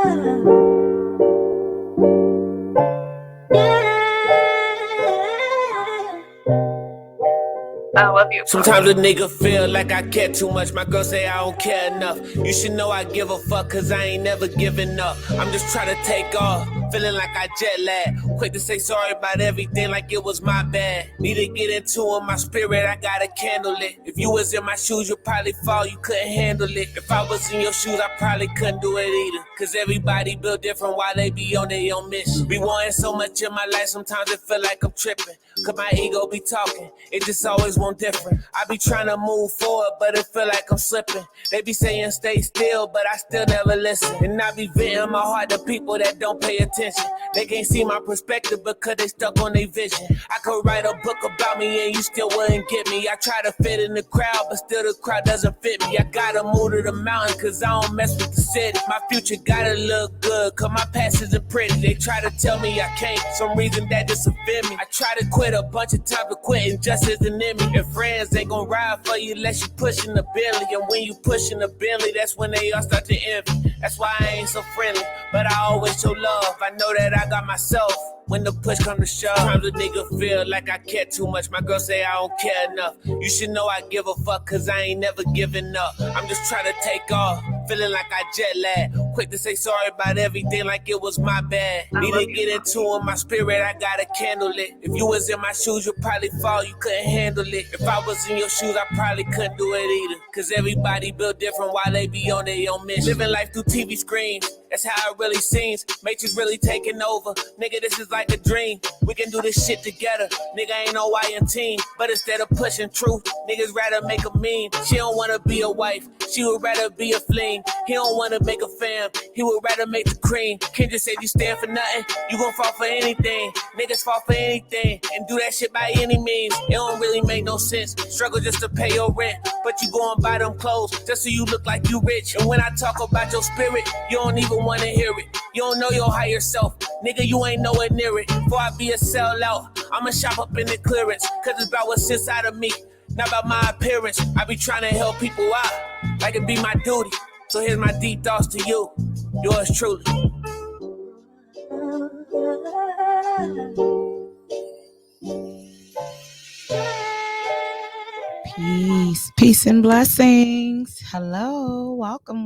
I love you. Sometimes a nigga feel like I care too much. My girl say I don't care enough. You should know I give a fuck, cause I ain't never giving up. I'm just trying to take off, feeling like I jet lag. Quick to say sorry about everything like it was my bad. Need to get into it, my spirit, I gotta candle it. If you was in my shoes, you'd probably fall, you couldn't handle it. If I was in your shoes, I probably couldn't do it either. Cause everybody built different while they be on their own mission. Be wanting so much in my life, sometimes it feel like I'm tripping. Cause my ego be talking, it just always want different. I be trying to move forward, but it feel like I'm slipping. They be saying stay still, but I still never listen. And I be venting my heart to people that don't pay attention. They can't see my perspective because they stuck on their vision. I could write a book about me and you still wouldn't get me. I try to fit in the crowd, but still the crowd doesn't fit me. I gotta move to the mountain cause I don't mess with the city. My future gotta look good cause my past isn't pretty. They try to tell me I can't, some reason that just offend me. I try to quit a bunch of times, but quitting just isn't in me. And friends ain't gon' ride for you unless you pushing the Bentley. And when you pushing the Bentley, that's when they all start to envy. That's why I ain't so friendly, but I always show love. I know that I got myself when the push come to shove. Sometimes a nigga feel like I care too much. My girl say I don't care enough. You should know I give a fuck cause I ain't never giving up. I'm just trying to take off, feeling like I jet lag. Quick to say sorry about everything like it was my bad. Need to get into it, my spirit, I gotta candle it. If you was in my shoes, you'd probably fall, you couldn't handle it. If I was in your shoes, I probably couldn't do it either. Cause everybody built different while they be on their own mission. Living life through TV screens, that's how it really seems. Matrix really taking over. Nigga, this is like a dream. We can do this shit together. Nigga ain't no YN team. But instead of pushing truth, niggas rather make a meme. She don't wanna be a wife, she would rather be a fling. He don't wanna make a fam, he would rather make the cream. Kendra said you stand for nothing, you gon' fall for anything. Niggas fall for anything and do that shit by any means. It don't really make no sense. Struggle just to pay your rent, but you go and buy them clothes just so you look like you rich. And when I talk about your spirit, you don't even wanna hear it. You don't know your higher self, nigga, you ain't nowhere near it. Before I be a sellout, I'ma shop up in the clearance. Cause it's about what's inside of me, not about my appearance. I be trying to help people out, like it be my duty. So here's my deep thoughts to you, yours truly. Peace and blessings. Hello, welcome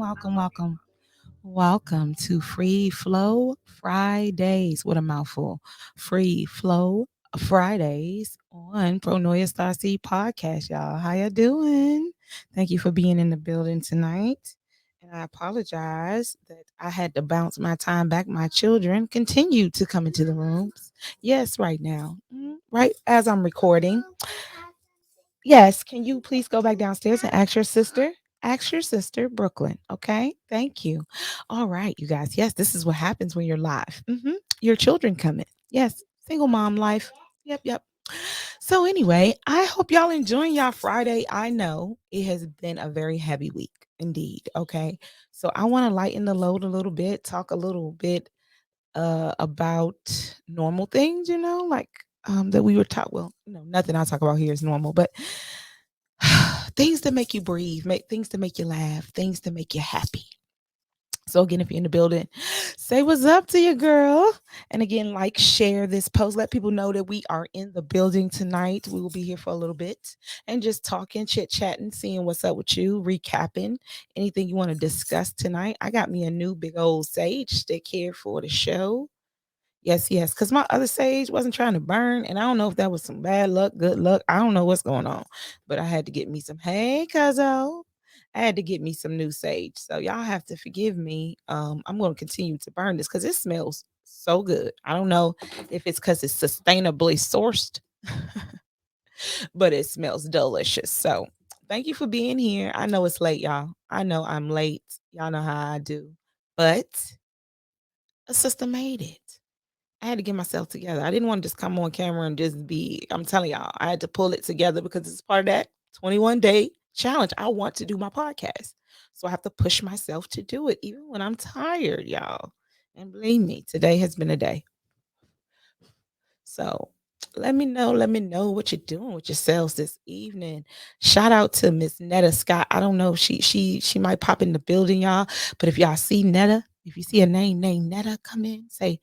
to Free Flow Fridays. What a mouthful. Free Flow Fridays on Pronoia Star Seed Podcast, y'all. How you doing? Thank you for being in the building tonight. And I apologize that I had to bounce my time back. My children continue to come into the rooms. Yes, right now. Right as I'm recording. Yes, can you please go back downstairs and ask your sister? Ask your sister, Brooklyn. Okay, thank you. All right, you guys. Yes, this is what happens when you're live. Your children come in. Yes, single mom life. Yep. So anyway, I hope y'all enjoying y'all Friday. I know it has been a very heavy week indeed. Okay, so I want to lighten the load a little bit, talk a little bit about normal things, like that we were taught. Well, nothing I talk about here is normal, but things that make you breathe, things to make you laugh, things to make you happy. So again, if you're in the building, say what's up to your girl. And again, share this post. Let people know that we are in the building tonight. We will be here for a little bit and just talking, chit-chatting, seeing what's up with you, recapping anything you want to discuss tonight. I got me a new big old sage stick here for the show. Yes, because my other sage wasn't trying to burn, and I don't know if that was some bad luck, good luck. I don't know what's going on, but I had to get me some. Hey, Cuzzo. I had to get me some new sage, so y'all have to forgive me. I'm going to continue to burn this because it smells so good. I don't know if it's because it's sustainably sourced, but it smells delicious. So thank you for being here. I know it's late, y'all. I know I'm late. Y'all know how I do, but a sister made it. I had to get myself together. I didn't want to just come on camera and just I'm telling y'all, I had to pull it together because it's part of that 21-day challenge. I want to do my podcast. So I have to push myself to do it, even when I'm tired, y'all. And believe me, today has been a day. So let me know what you're doing with yourselves this evening. Shout out to Miss Netta Scott. I don't know if she might pop in the building, y'all. But if y'all see Netta, If you see a name named Netta come in, say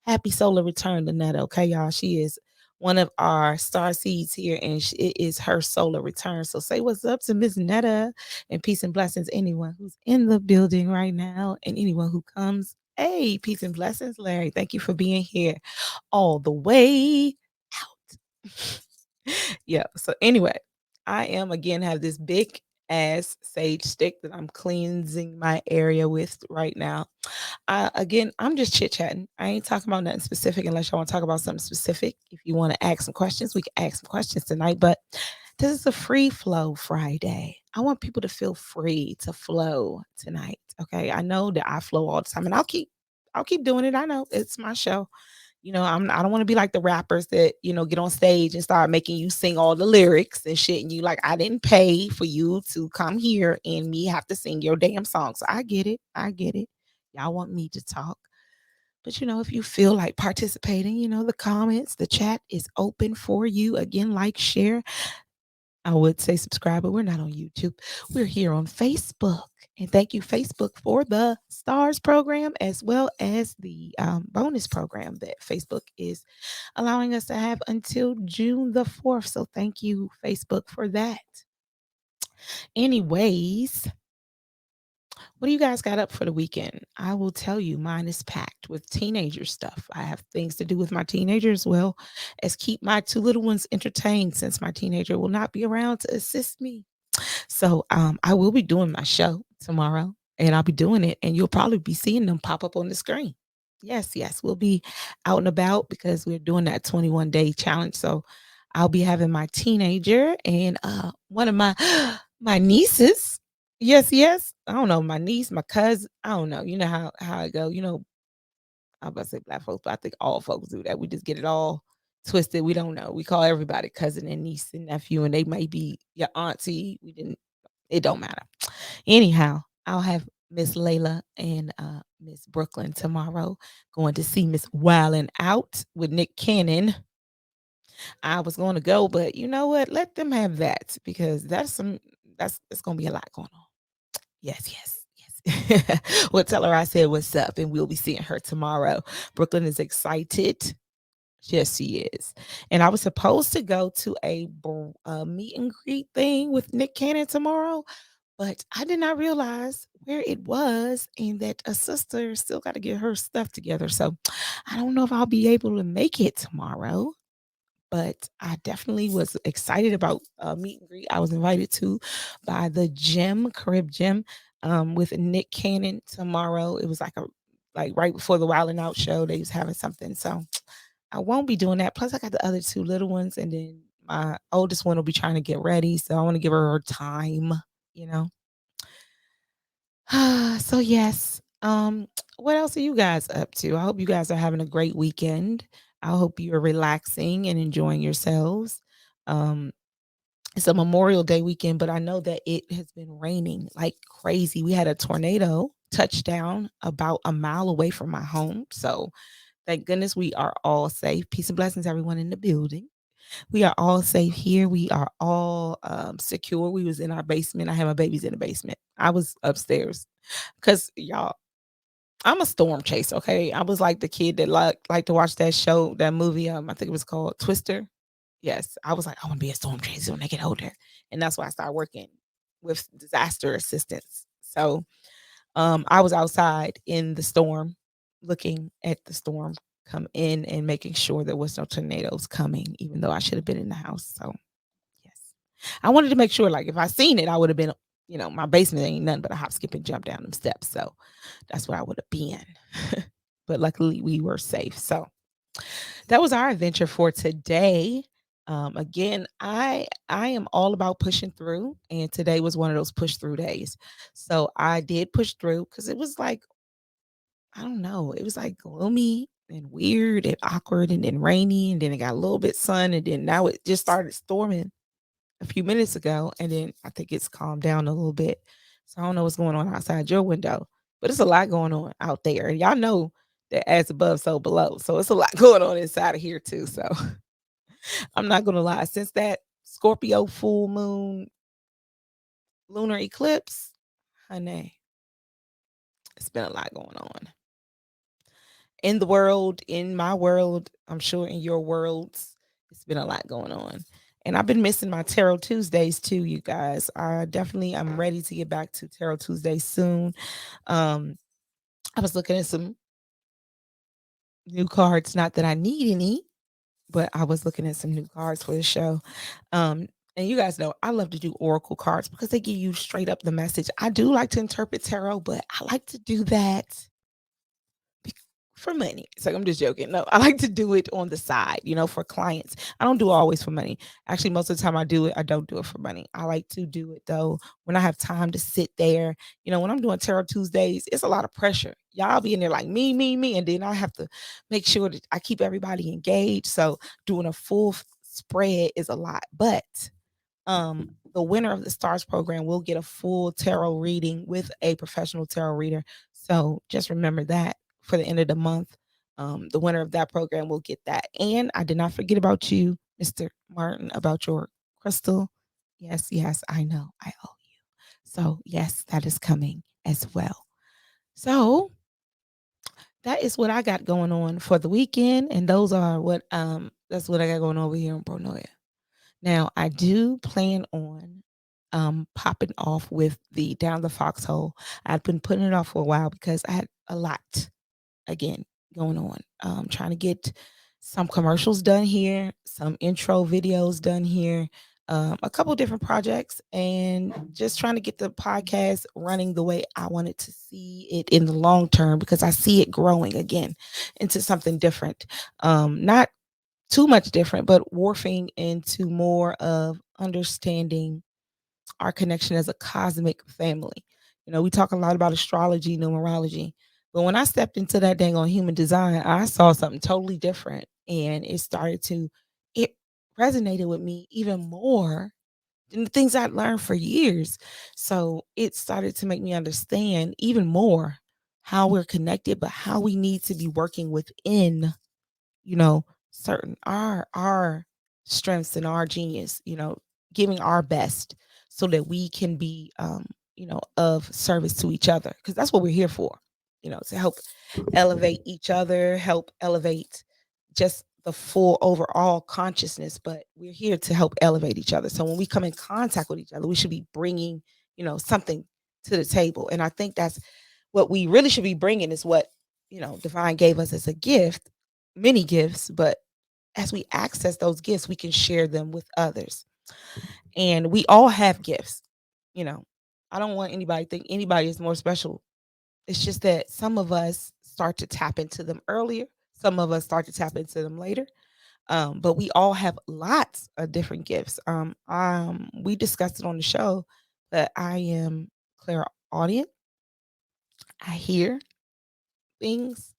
happy solar return to Netta. Okay, y'all. She is one of our star seeds here, and it is her solar return. So say what's up to Miss Netta, and peace and blessings. Anyone who's in the building right now, and anyone who comes. Hey, peace and blessings, Larry. Thank you for being here all the way out. Yeah. So anyway, I am again have this big ass sage stick that I'm cleansing my area with right now. Again, I'm just chit chatting. I ain't talking about nothing specific unless y'all want to talk about something specific. If you want to ask some questions, we can ask some questions tonight. But this is a free flow Friday. I want people to feel free to flow tonight. Okay. I know that I flow all the time, and I'll keep doing it. I know it's my show. I don't want to be like the rappers that, get on stage and start making you sing all the lyrics and shit. And you like, I didn't pay for you to come here and me have to sing your damn song. So I get it. I get it. Y'all want me to talk. But if you feel like participating, the comments, the chat is open for you. Again, like, share. I would say subscribe, but we're not on YouTube. We're here on Facebook. And thank you, Facebook, for the STARS program as well as the bonus program that Facebook is allowing us to have until June the 4th. So thank you, Facebook, for that. Anyways, what do you guys got up for the weekend? I will tell you, mine is packed with teenager stuff. I have things to do with my teenager as well as keep my two little ones entertained since my teenager will not be around to assist me. So I will be doing my show tomorrow, and I'll be doing it, and you'll probably be seeing them pop up on the screen. Yes, yes, we'll be out and about because we're doing that 21-day challenge. So I'll be having my teenager and one of my my nieces. Yes, yes. I don't know, my niece, my cousin. I don't know. You know how it go. I'm about to say black folks, but I think all folks do that. We just get it all twisted. We don't know. We call everybody cousin and niece and nephew, and they might be your auntie. It don't matter. Anyhow, I'll have Miss Layla and Miss Brooklyn tomorrow going to see Miss Wildin' Out with Nick Cannon. I was going to go, but you know what? Let them have that because it's gonna be a lot going on. Yes, yes, yes. Well, tell her I said what's up, and we'll be seeing her tomorrow. Brooklyn is excited. Yes, she is. And I was supposed to go to a meet and greet thing with Nick Cannon tomorrow, but I did not realize where it was and that a sister still got to get her stuff together. So I don't know if I'll be able to make it tomorrow, but I definitely was excited about meet and greet I was invited to by the gym, Crib Gym, with Nick Cannon tomorrow. It was like right before the Wild and Out show. They was having something, so I won't be doing that. Plus, I got the other two little ones, and then my oldest one will be trying to get ready, so I want to give her time, you know. So yes. What else are you guys up to? I hope you guys are having a great weekend. I hope you're relaxing and enjoying yourselves. Um, it's a Memorial Day weekend, but I know that it has been raining like crazy. We had a tornado touchdown about a mile away from my home. So thank goodness we are all safe. Peace and blessings, everyone in the building. We are all safe here. We are all secure. We was in our basement. I had my babies in the basement. I was upstairs because y'all, I'm a storm chaser. Okay, I was like the kid that like to watch that show, that movie. I think it was called Twister. Yes, I was like, I want to be a storm chaser when I get older, and that's why I started working with disaster assistance. So, I was outside in the storm, looking at the storm come in and making sure there was no tornadoes coming, even though I should have been in the house. So, yes, I wanted to make sure, like, if I seen it, I would have been, my basement ain't nothing but a hop, skip, and jump down them steps. So that's where I would have been. But luckily, we were safe. So that was our adventure for today. Again, I am all about pushing through, and today was one of those push through days. So I did push through because it was like, I don't know, it was like gloomy and weird and awkward and then rainy, and then it got a little bit sun, and then now it just started storming a few minutes ago, and then I think it's calmed down a little bit. So I don't know what's going on outside your window, but it's a lot going on out there. And y'all know that as above, so below. So it's a lot going on inside of here too. So I'm not gonna lie. Since that Scorpio full moon lunar eclipse, honey, It's been a lot going on in the world, in my world. I'm sure in your worlds, it's been a lot going on. And I've been missing my Tarot Tuesdays too, you guys. I'm ready to get back to Tarot Tuesdays soon. Um, I was looking at some new cards, not that I need any, but I was looking at some new cards for the show. And you guys know I love to do oracle cards because they give you straight up the message. I do like to interpret tarot, but I like to do that for money. It's like, I'm just joking. No, I like to do it on the side, for clients. I don't do it always for money. Actually, most of the time I do it, I don't do it for money. I like to do it though when I have time to sit there. When I'm doing Tarot Tuesdays, it's a lot of pressure. Y'all be in there like me, and then I have to make sure that I keep everybody engaged. So doing a full spread is a lot. But the winner of the stars program will get a full tarot reading with a professional tarot reader. So just remember that for the end of the month. The winner of that program will get that. And I did not forget about you, Mr. Martin, about your crystal. Yes, I know I owe you. So yes, that is coming as well. So that is what I got going on for the weekend. And that's what I got going on over here in Bronoya. Now, I do plan on popping off with the Down the Foxhole. I've been putting it off for a while because I had a lot again going on. Trying to get some commercials done here, some intro videos done here, a couple different projects, and just trying to get the podcast running the way I wanted to see it in the long term because I see it growing again into something different. Not too much different, but morphing into more of understanding our connection as a cosmic family. We talk a lot about astrology, numerology, but when I stepped into that dang on human design, I saw something totally different, and it resonated with me even more than the things I'd learned for years. So it started to make me understand even more how we're connected, but how we need to be working within certain our strengths and our genius, giving our best so that we can be of service to each other, because that's what we're here for, to help elevate each other, help elevate just the full overall consciousness, but we're here to help elevate each other. So when we come in contact with each other, we should be bringing something to the table. And I think that's what we really should be bringing, is what divine gave us as a gift, many gifts, but as we access those gifts, we can share them with others. And we all have gifts. I don't want anybody to think anybody is more special. It's just that some of us start to tap into them earlier, some of us start to tap into them later. But we all have lots of different gifts. We discussed it on the show that I am clairaudient. I hear things.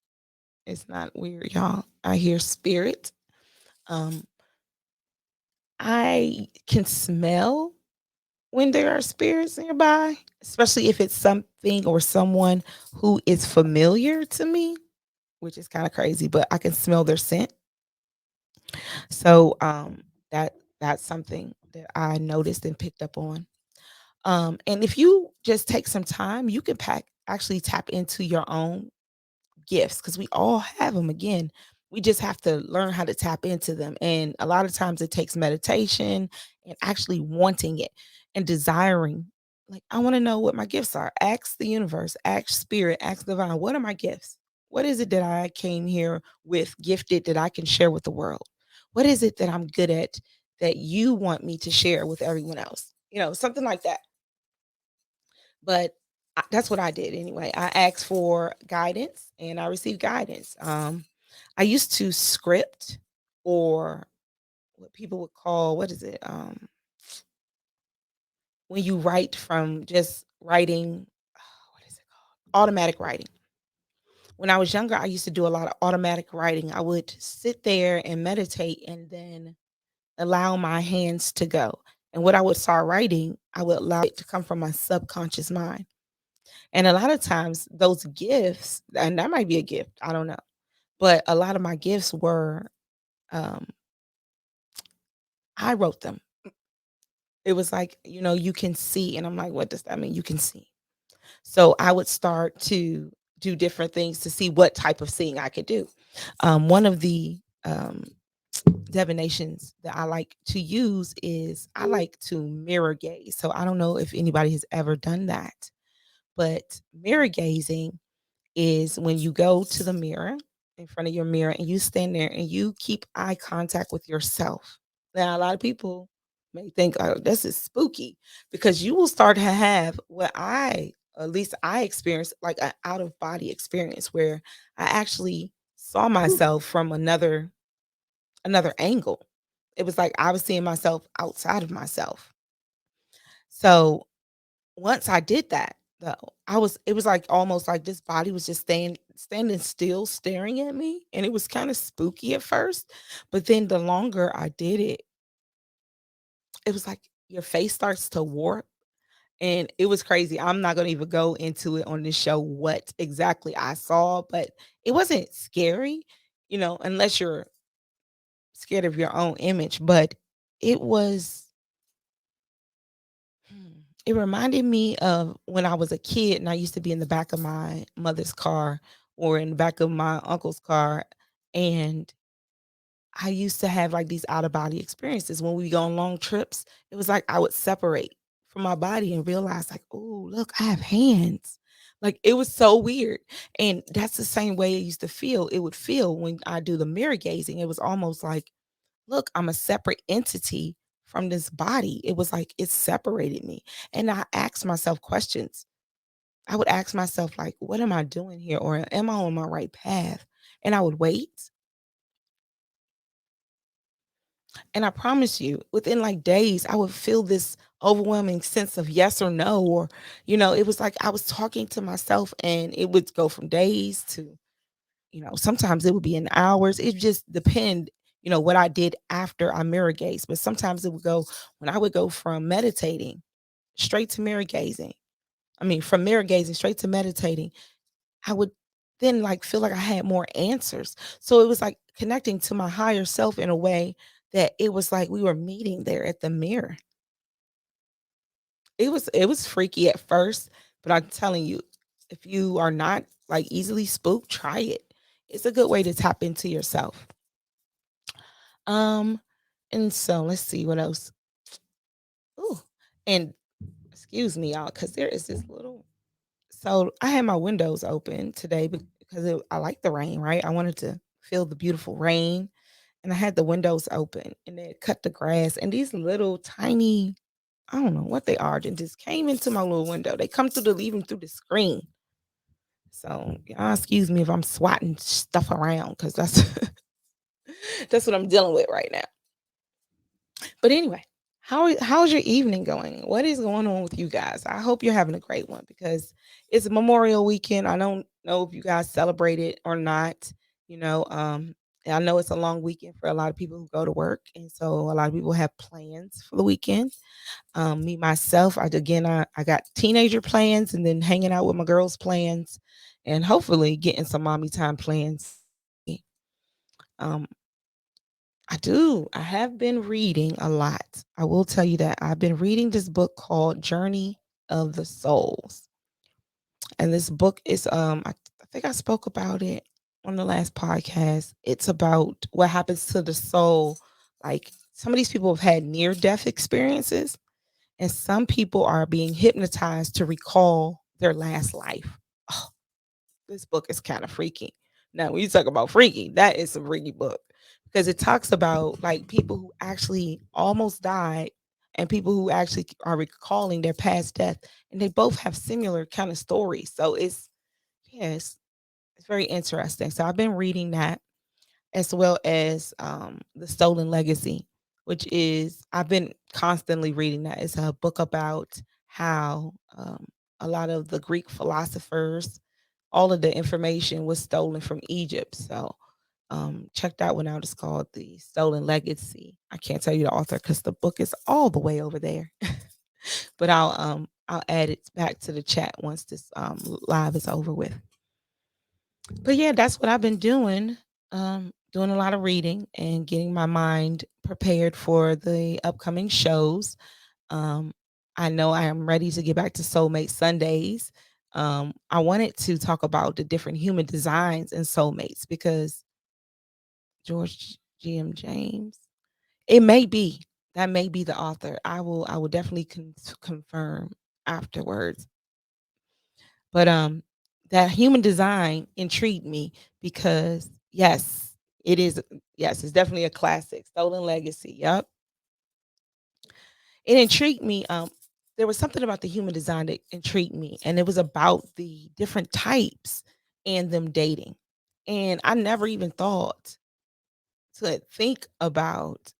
It's not weird, y'all. I hear spirit. Um, I can smell when there are spirits nearby, especially if it's something or someone who is familiar to me, which is kind of crazy, but I can smell their scent. So that's something that I noticed and picked up on. And if you just take some time, you can actually tap into your own gifts, because we all have them. Again, we just have to learn how to tap into them, and a lot of times it takes meditation and actually wanting it and desiring, like, I want to know what my gifts are. Ask the universe, ask spirit, ask divine, what are my gifts? What is it that I came here with gifted that I can share with the world? What is it that I'm good at that you want me to share with everyone else? Something like that. But that's what I did anyway. I asked for guidance and I received guidance. I used to script, or what people would call, what is it? When you write from just writing, what is it called? Automatic writing. When I was younger, I used to do a lot of automatic writing. I would sit there and meditate and then allow my hands to go. And what I would start writing, I would allow it to come from my subconscious mind. And a lot of times those gifts, and that might be a gift, I don't know. But a lot of my gifts were, um, I wrote them. It was like, you can see. And I'm like, what does that mean? You can see. So I would start to do different things to see what type of seeing I could do. One of the divinations that I like to use is I like to mirror gaze. So I don't know if anybody has ever done that, but mirror gazing is when you go to the mirror, in front of your mirror, and you stand there and you keep eye contact with yourself. Now, a lot of people may think, oh, this is spooky, because you will start to have what at least I experienced, like an out of body experience where I actually saw myself from another angle. It was like I was seeing myself outside of myself. So once I did that, though, it was like almost like this body was just standing still staring at me, and it was kind of spooky at first, but then the longer I did it, it was like your face starts to warp, and it was crazy. I'm not going to even go into it on this show what exactly I saw, but it wasn't scary, unless you're scared of your own image, but it was it reminded me of when I was a kid and I used to be in the back of my mother's car or in the back of my uncle's car. And I used to have like these out of body experiences when we go on long trips. It was like I would separate from my body and realize, like, oh, look, I have hands. Like it was so weird. And that's the same way it used to feel. It would feel when I do the mirror gazing. It was almost like, look, I'm a separate entity from this body. It was like it separated me. And I asked myself questions. I would ask myself, like, what am I doing here? Or am I on my right path? And I would wait. And I promise you, within like days, I would feel this overwhelming sense of yes or no. Or, it was like I was talking to myself, and it would go from days to, sometimes it would be in hours. It just depend, what I did after I mirror gaze. But sometimes it would go when I would go from meditating straight to mirror gazing. I mean, from mirror gazing straight to meditating, I would then like feel like I had more answers. So it was like connecting to my higher self in a way that it was like we were meeting there at the mirror. It was freaky at first, but I'm telling you, if you are not like easily spooked, try it. It's a good way to tap into yourself. Um, and so let's see what else. Ooh, and excuse me, y'all, because there is this little. So I had my windows open today because I like the rain, right? I wanted to feel the beautiful rain, and I had the windows open, and they cut the grass, and these little tiny, I don't know what they are, and just came into my little window. They come through even through the screen. So y'all excuse me if I'm swatting stuff around because that's that's what I'm dealing with right now. But anyway, how's your evening going? What is going on with you guys? I hope you're having a great one because it's Memorial Weekend. I don't know if you guys celebrate it or not. You know, um, I know it's a long weekend for a lot of people who go to work, and so a lot of people have plans for the weekend. Me myself, I got teenager plans, and then hanging out with my girls plans, and hopefully getting some mommy time plans. Um, I do. I have been reading a lot. I will tell you that I've been reading this book called Journey of the Souls. And this book is I think I spoke about it on the last podcast. It's about what happens to the soul. Like some of these people have had near death experiences, and some people are being hypnotized to recall their last life. Oh, this book is kind of freaky. Now, when you talk about freaky, that is a freaky book because it talks about like people who actually almost died and people who actually are recalling their past death, and they both have similar kind of stories. So yes, it's very interesting. So I've been reading that as well as The Stolen Legacy, which is I've been constantly reading that. It's a book about how a lot of the Greek philosophers, all of the information was stolen from Egypt. So check that one out. It's called The Stolen Legacy. I can't tell you the author because the book is all the way over there. But I'll add it back to the chat once this live is over with. But yeah, that's what I've been doing. Doing a lot of reading and getting my mind prepared for the upcoming shows. Um, I know I am ready to get back to Soulmate Sundays. I wanted to talk about the different human designs and soulmates because George G.M. James, it may be that may be the author. I will definitely confirm afterwards. But that human design intrigued me because yes, it is yes, it's definitely a classic. Stolen Legacy. Yep. It intrigued me. There was something about the human design that intrigued me, and it was about the different types and them dating. And I never even thought to think about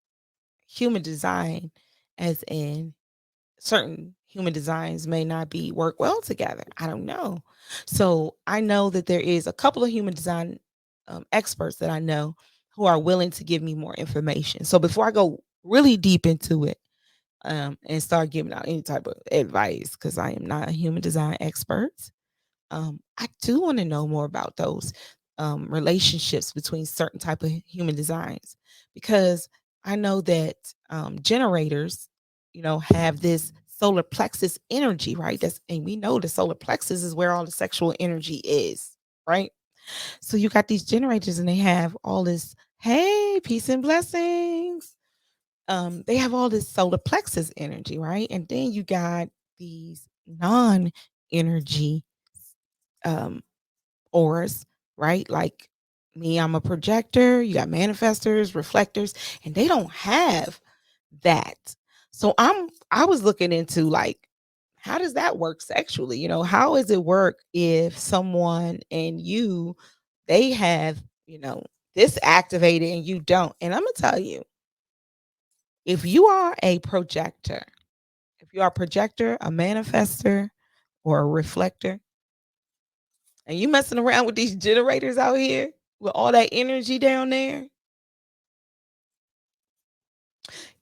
human design as in certain human designs may not be work well together. I don't know. So I know that there is a couple of human design experts that I know who are willing to give me more information. So before I go really deep into it, and start giving out any type of advice, because I am not a human design expert, I do want to know more about those relationships between certain type of human designs, because I know that generators, have this solar plexus energy, right? And we know the solar plexus is where all the sexual energy is, right? So you got these generators and they have all this, hey, peace and blessings. They have all this solar plexus energy, right? And then you got these non-energy um auras, right? Like me, I'm a projector, you got manifestors, reflectors, and they don't have that. So I was looking into like how does that work sexually? How does it work if someone and you they have, this activated and you don't? And I'm gonna tell you, if you are a projector, if you are a projector, a manifester, or a reflector, and you messing around with these generators out here with all that energy down there,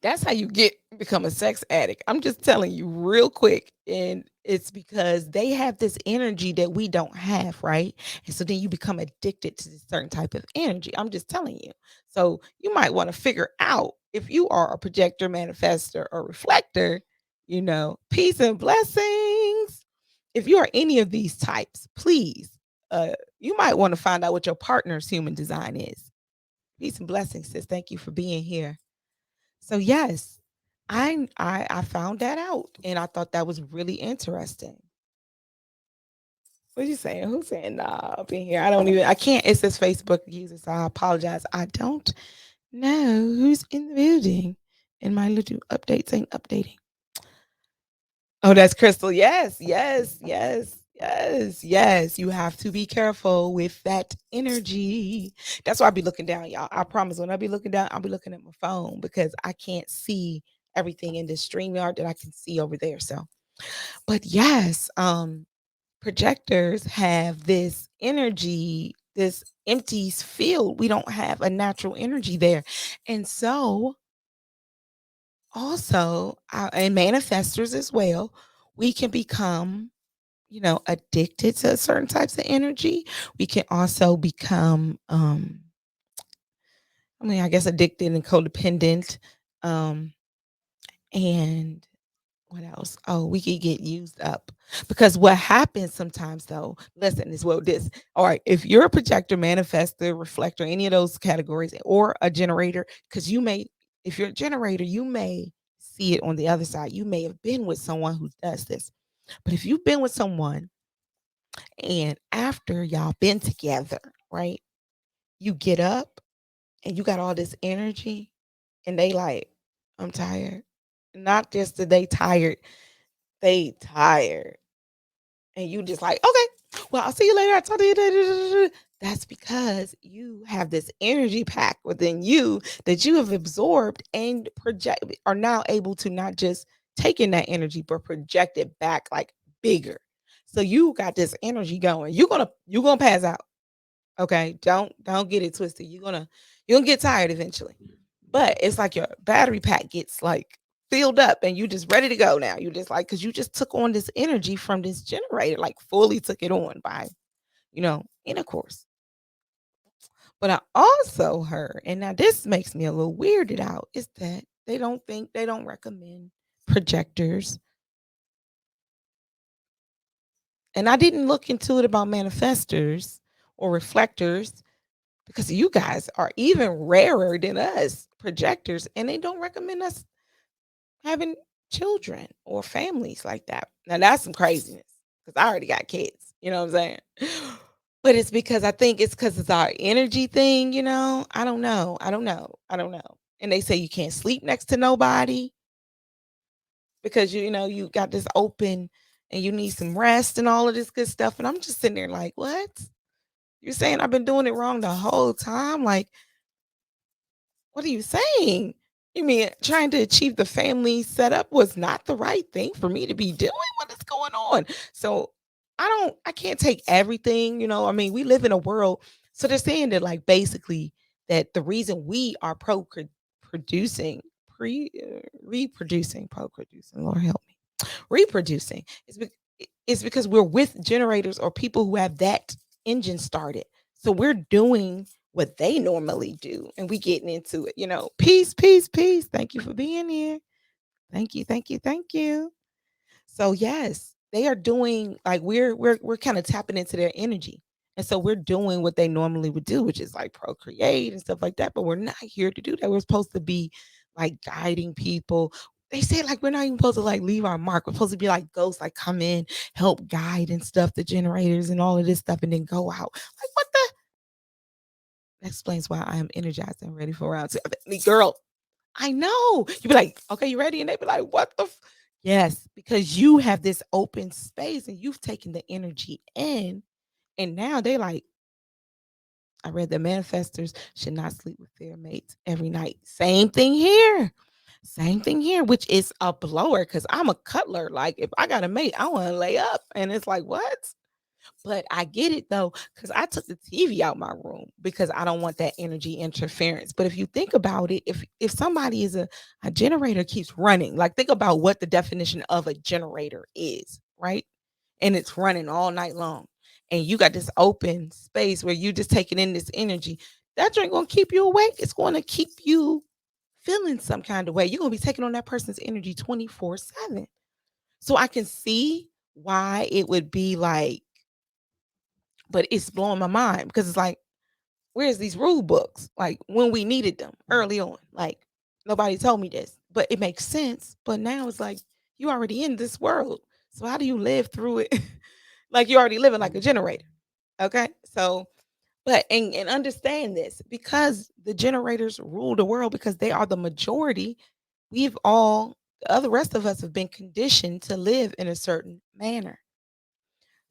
that's how you become a sex addict. I'm just telling you real quick. And it's because they have this energy that we don't have, right? And so then you become addicted to this certain type of energy. I'm just telling you. So you might want to figure out if you are a projector, manifester, or reflector, peace and blessings. If you are any of these types, please, you might want to find out what your partner's human design is. Peace and blessings, sis. Thank you for being here. So yes, I found that out and I thought that was really interesting. What you saying? Who's saying nah up in here? I can't, it says Facebook user, so I apologize. I don't know who's in the building. And my little updates ain't updating. Oh, that's Crystal. Yes, yes, yes, yes, yes. You have to be careful with that energy. That's why I be looking down, y'all. I promise when I be looking down, I'll be looking at my phone because I can't see everything in this StreamYard that I can see over there. So, but yes, projectors have this energy, this empty field. We don't have a natural energy there. And so also, and manifestors as well, we can become, addicted to certain types of energy. We can also become, I guess, addicted and codependent. Um, and what else? Oh, we could get used up because what happens sometimes, though, listen, is well, this. All right, if you're a projector, manifestor, reflector, any of those categories, or a generator, because if you're a generator, you may see it on the other side. You may have been with someone who does this, but if you've been with someone and after y'all been together, right, you get up and you got all this energy, and they like, I'm tired. Not just that they tired. And you just like, okay, well, I'll see you later. I'll talk to you later. That's because you have this energy pack within you that you have absorbed and are now able to not just take in that energy, but project it back like bigger. So you got this energy going. You're gonna pass out. Okay. Don't get it twisted. You're gonna get tired eventually. But it's like your battery pack gets like filled up and you just ready to go now. You just like because you just took on this energy from this generator, like fully took it on by, intercourse. But I also heard, and now this makes me a little weirded out, is that they don't recommend projectors And I didn't look into it about manifestors or reflectors because you guys are even rarer than us projectors, and they don't recommend us having children or families like that. Now that's some craziness because I already got kids. You know what I'm saying? But it's because I think it's because it's our energy thing. I don't know. I don't know. I don't know. And they say you can't sleep next to nobody because you got this open and you need some rest and all of this good stuff. And I'm just sitting there like, what? You're saying I've been doing it wrong the whole time? Like, what are you saying? You mean trying to achieve the family setup was not the right thing for me to be doing? What is going on? So I can't take everything, I mean, we live in a world. So they're saying that like basically that the reason we are producing, pro-producing, Lord help me, reproducing is because we're with generators or people who have that engine started. So we're doing what they normally do and we getting into it. Peace, peace, peace. Thank you for being here. Thank you, thank you, thank you. So yes, they are doing like we're kind of tapping into their energy. And so we're doing what they normally would do, which is like procreate and stuff like that. But we're not here to do that. We're supposed to be like guiding people. They say like we're not even supposed to like leave our mark. We're supposed to be like ghosts, like come in, help guide and stuff, the generators and all of this stuff, and then go out. Like what the that explains why I am energized and ready for round two. Girl, I know. You be like, okay, you ready? And they be like, what the yes, because you have this open space and you've taken the energy in. And now they like, I read that manifestors should not sleep with their mates every night. Same thing here. Same thing here, which is a blower because I'm a cutler. Like if I got a mate, I want to lay up. And it's like, what? But I get it though, because I took the TV out my room because I don't want that energy interference. But if you think about it, if somebody is a generator keeps running, like think about what the definition of a generator is, right? And it's running all night long. And you got this open space where you just taking in this energy. That drink gonna keep you awake. It's gonna keep you feeling some kind of way. You're gonna be taking on that person's energy 24/7. So I can see why it would be like but it's blowing my mind because it's like, where's these rule books? Like when we needed them early on. Like nobody told me this, but it makes sense. But now it's like you already in this world. So how do you live through it? Like you're already living like a generator. Okay. So, but and understand this because the generators rule the world because they are the majority. We've all the other rest of us have been conditioned to live in a certain manner.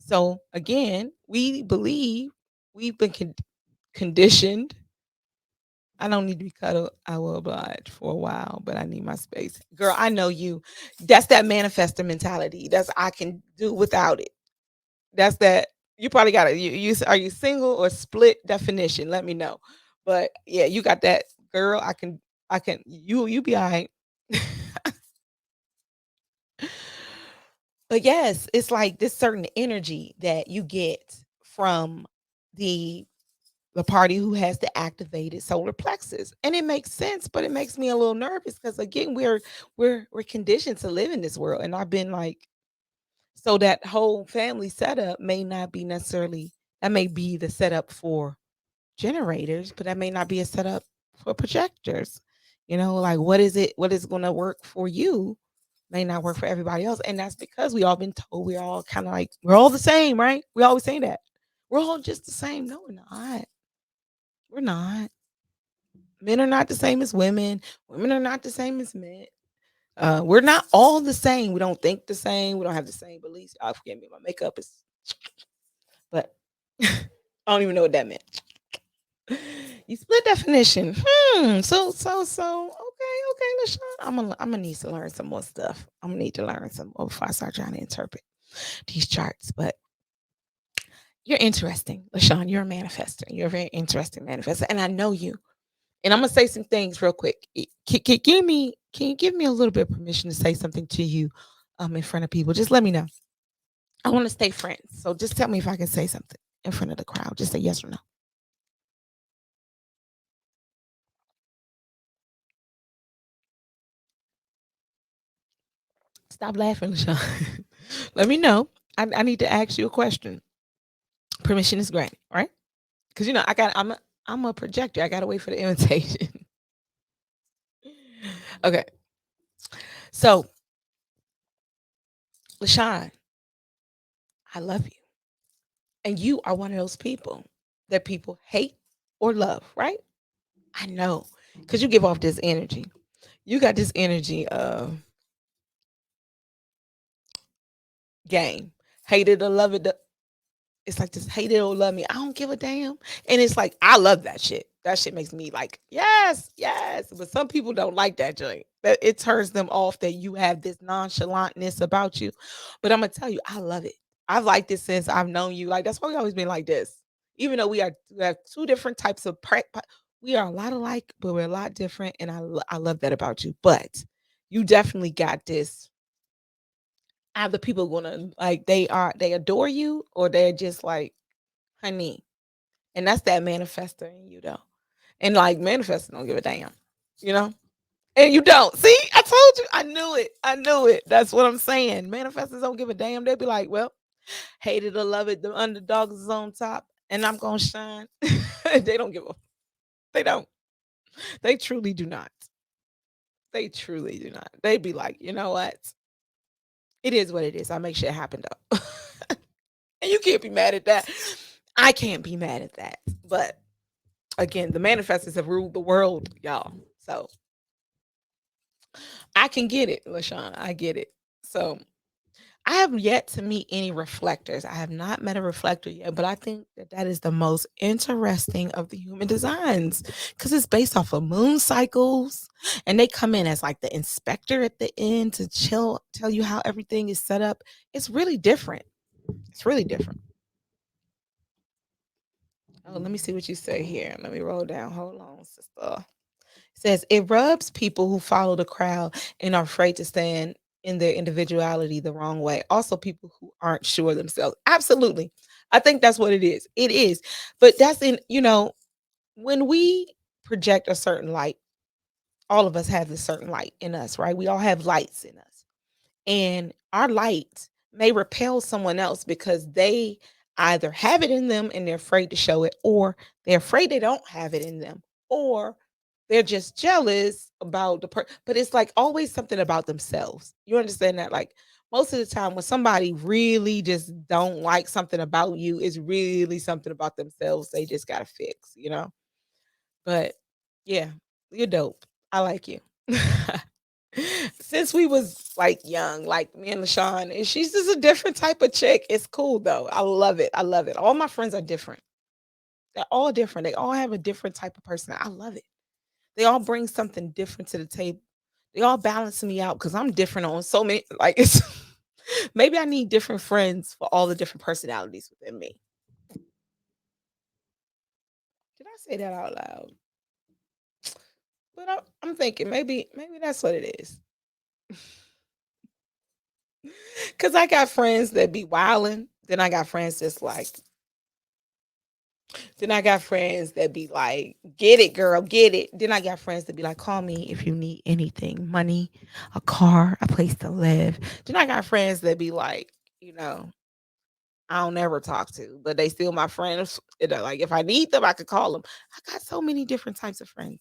So again, we believe we've been conditioned. I don't need to be cut. I will oblige for a while, but I need my space. Girl, I know you. That's that manifester mentality. That's I can do without it. That's that. You probably got it. You are you single or split definition? Let me know. But yeah, you got that, girl. I can. You be all right. But yes, it's like this certain energy that you get from the the party who has the activated solar plexus. And it makes sense, but it makes me a little nervous because again, we're conditioned to live in this world. And I've been like, so that whole family setup may not be necessarily that may be the setup for generators, but that may not be a setup for projectors. Like what is gonna work for you may not work for everybody else. And that's because we all been told we're all kind of like we're all the same, right? We always say that. We're all just the same. No, we're not. We're not. Men are not the same as women. Women are not the same as men. We're not all the same. We don't think the same. We don't have the same beliefs. Oh, forgive me. My makeup is, but I don't even know what that meant. You split definition. So. Okay. Listen, I'm gonna need to learn some more stuff. I'm gonna need to learn some more before I start trying to interpret these charts. But you're interesting, LaShawn. You're a manifester. You're a very interesting manifester, and I know you. And I'm gonna say some things real quick. Can you give me a little bit of permission to say something to you in front of people? Just let me know. I want to stay friends. So just tell me if I can say something in front of the crowd. Just say yes or no. Stop laughing, LaShawn. Let me know. I need to ask you a question. Permission is granted, right? Because I'm a projector. I gotta wait for the invitation. Okay. So, LaShawn, I love you. And you are one of those people that people hate or love, right? I know. Because you give off this energy. You got this energy of game. Hate it or love it. It's like this hate it or love me. I don't give a damn. And it's like, I love that shit. That shit makes me like, yes, yes. But some people don't like that joint. That it turns them off that you have this nonchalantness about you. But I'm gonna tell you, I love it. I've liked it since I've known you. Like that's why we always been like this. Even though we have two different types of we are a lot alike, but we're a lot different. And I love that about you. But you definitely got this. Either people gonna like they adore you or they're just like honey. And that's that manifester in you though. And like manifesting don't give a damn, you know? And you don't. See, I told you. I knew it. I knew it. That's what I'm saying. Manifestors don't give a damn. They'll be like, well, hate it or love it. The underdog is on top and I'm gonna shine. They don't give a they don't. They truly do not. They truly do not. They be like, you know what? It is what it is. I make shit happen though. And you can't be mad at that. I can't be mad at that. But again, the manifestors have ruled the world, y'all. So I can get it, LaShawn. I get it. So I have yet to meet any reflectors. I have not met a reflector yet, but I think that that is the most interesting of the human designs because it's based off of moon cycles, and they come in as like the inspector at the end to tell you how everything is set up. It's really different. It's really different. Oh, let me see what you say here. Let me roll down. Hold on, sister. Says it rubs people who follow the crowd and are afraid to stand in their individuality the wrong way. Also, people who aren't sure themselves. Absolutely. I think that's what it is. It is. But that's when we project a certain light, all of us have this certain light in us, right? We all have lights in us. And our light may repel someone else because they either have it in them and they're afraid to show it, or they're afraid they don't have it in them, or they're just jealous about but it's like always something about themselves. You understand that? Like most of the time when somebody really just don't like something about you, it's really something about themselves they just gotta fix, you know? But yeah, you're dope. I like you. Since we was like young, like me and LaShawn, and she's just a different type of chick. It's cool though. I love it. I love it. All my friends are different. They're all different. They all have a different type of person. I love it. They all bring something different to the table. They all balance me out because I'm different on so many. Like it's maybe I need different friends for all the different personalities within me. Did I say that out loud? But I'm thinking maybe that's what it is. Cause I got friends that be wilding. Then I got friends that's like, then I got friends that be like, get it, girl, get it. Then I got friends that be like, call me if you need anything, money, a car, a place to live. Then I got friends that be like, you know, I don't ever talk to, but they still my friends. Like if I need them, I could call them. I got so many different types of friends.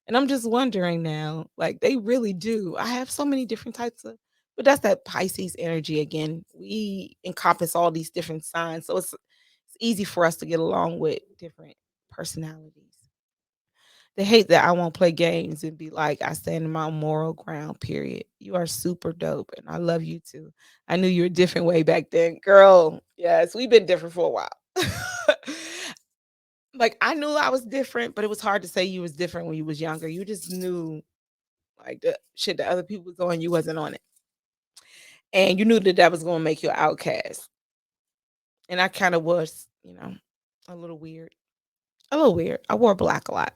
And I'm just wondering now, like they really do. I have so many different types of, but that's that Pisces energy again. We encompass all these different signs. So it's easy for us to get along with different personalities. They hate that I won't play games and be like, I stand in my moral ground, period. You are super dope and I love you too. I knew you were different way back then. Girl, yes, we've been different for a while. Like I knew I was different, but it was hard to say you was different when you was younger. You just knew like the shit that other people was on, you wasn't on it. And you knew that that was gonna make you an outcast. And I kind of was, a little weird. A little weird. I wore black a lot.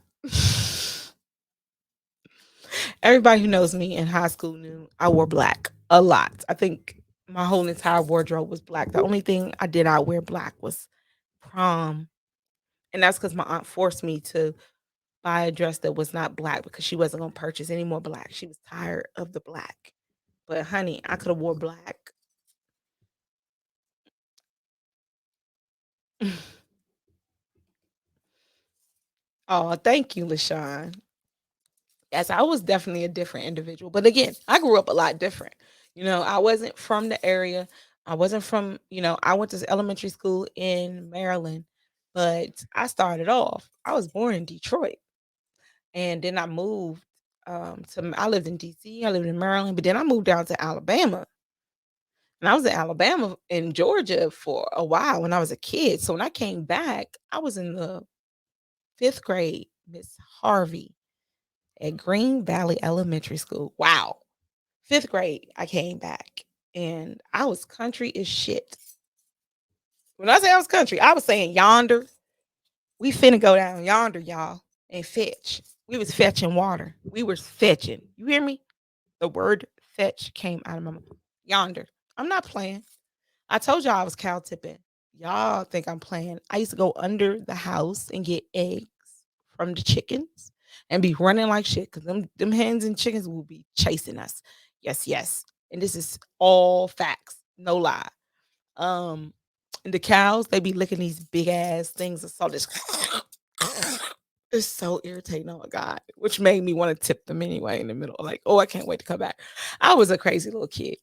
Everybody who knows me in high school knew I wore black a lot. I think my whole entire wardrobe was black. The only thing I did not wear black was prom. And that's because my aunt forced me to buy a dress that was not black because she wasn't gonna purchase any more black. She was tired of the black. But honey, I could have wore black Oh, thank you, LaShawn. Yes, I was definitely a different individual. But again, I grew up a lot different. I wasn't from the area. I wasn't from, I went to elementary school in Maryland, but I started off, I was born in Detroit. And then I moved I lived in DC, I lived in Maryland, but then I moved down to Alabama. And I was in Alabama in Georgia for a while when I was a kid. So when I came back, I was in the 5th grade, Miss Harvey at Green Valley Elementary School. Wow. 5th grade, I came back and I was country as shit. When I say I was country, I was saying yonder. We finna go down yonder, y'all, and fetch. We was fetching water. We was fetching. You hear me? The word fetch came out of my mouth. Yonder. I'm not playing. I told y'all I was cow tipping. Y'all think I'm playing. I used to go under the house and get eggs from the chickens and be running like shit because them hens and chickens will be chasing us. Yes, yes. And this is all facts. No lie. Um, and the cows, they be licking these big ass things of salt. It's so irritating. Oh my God. Which made me want to tip them anyway in the middle. Like, oh, I can't wait to come back. I was a crazy little kid.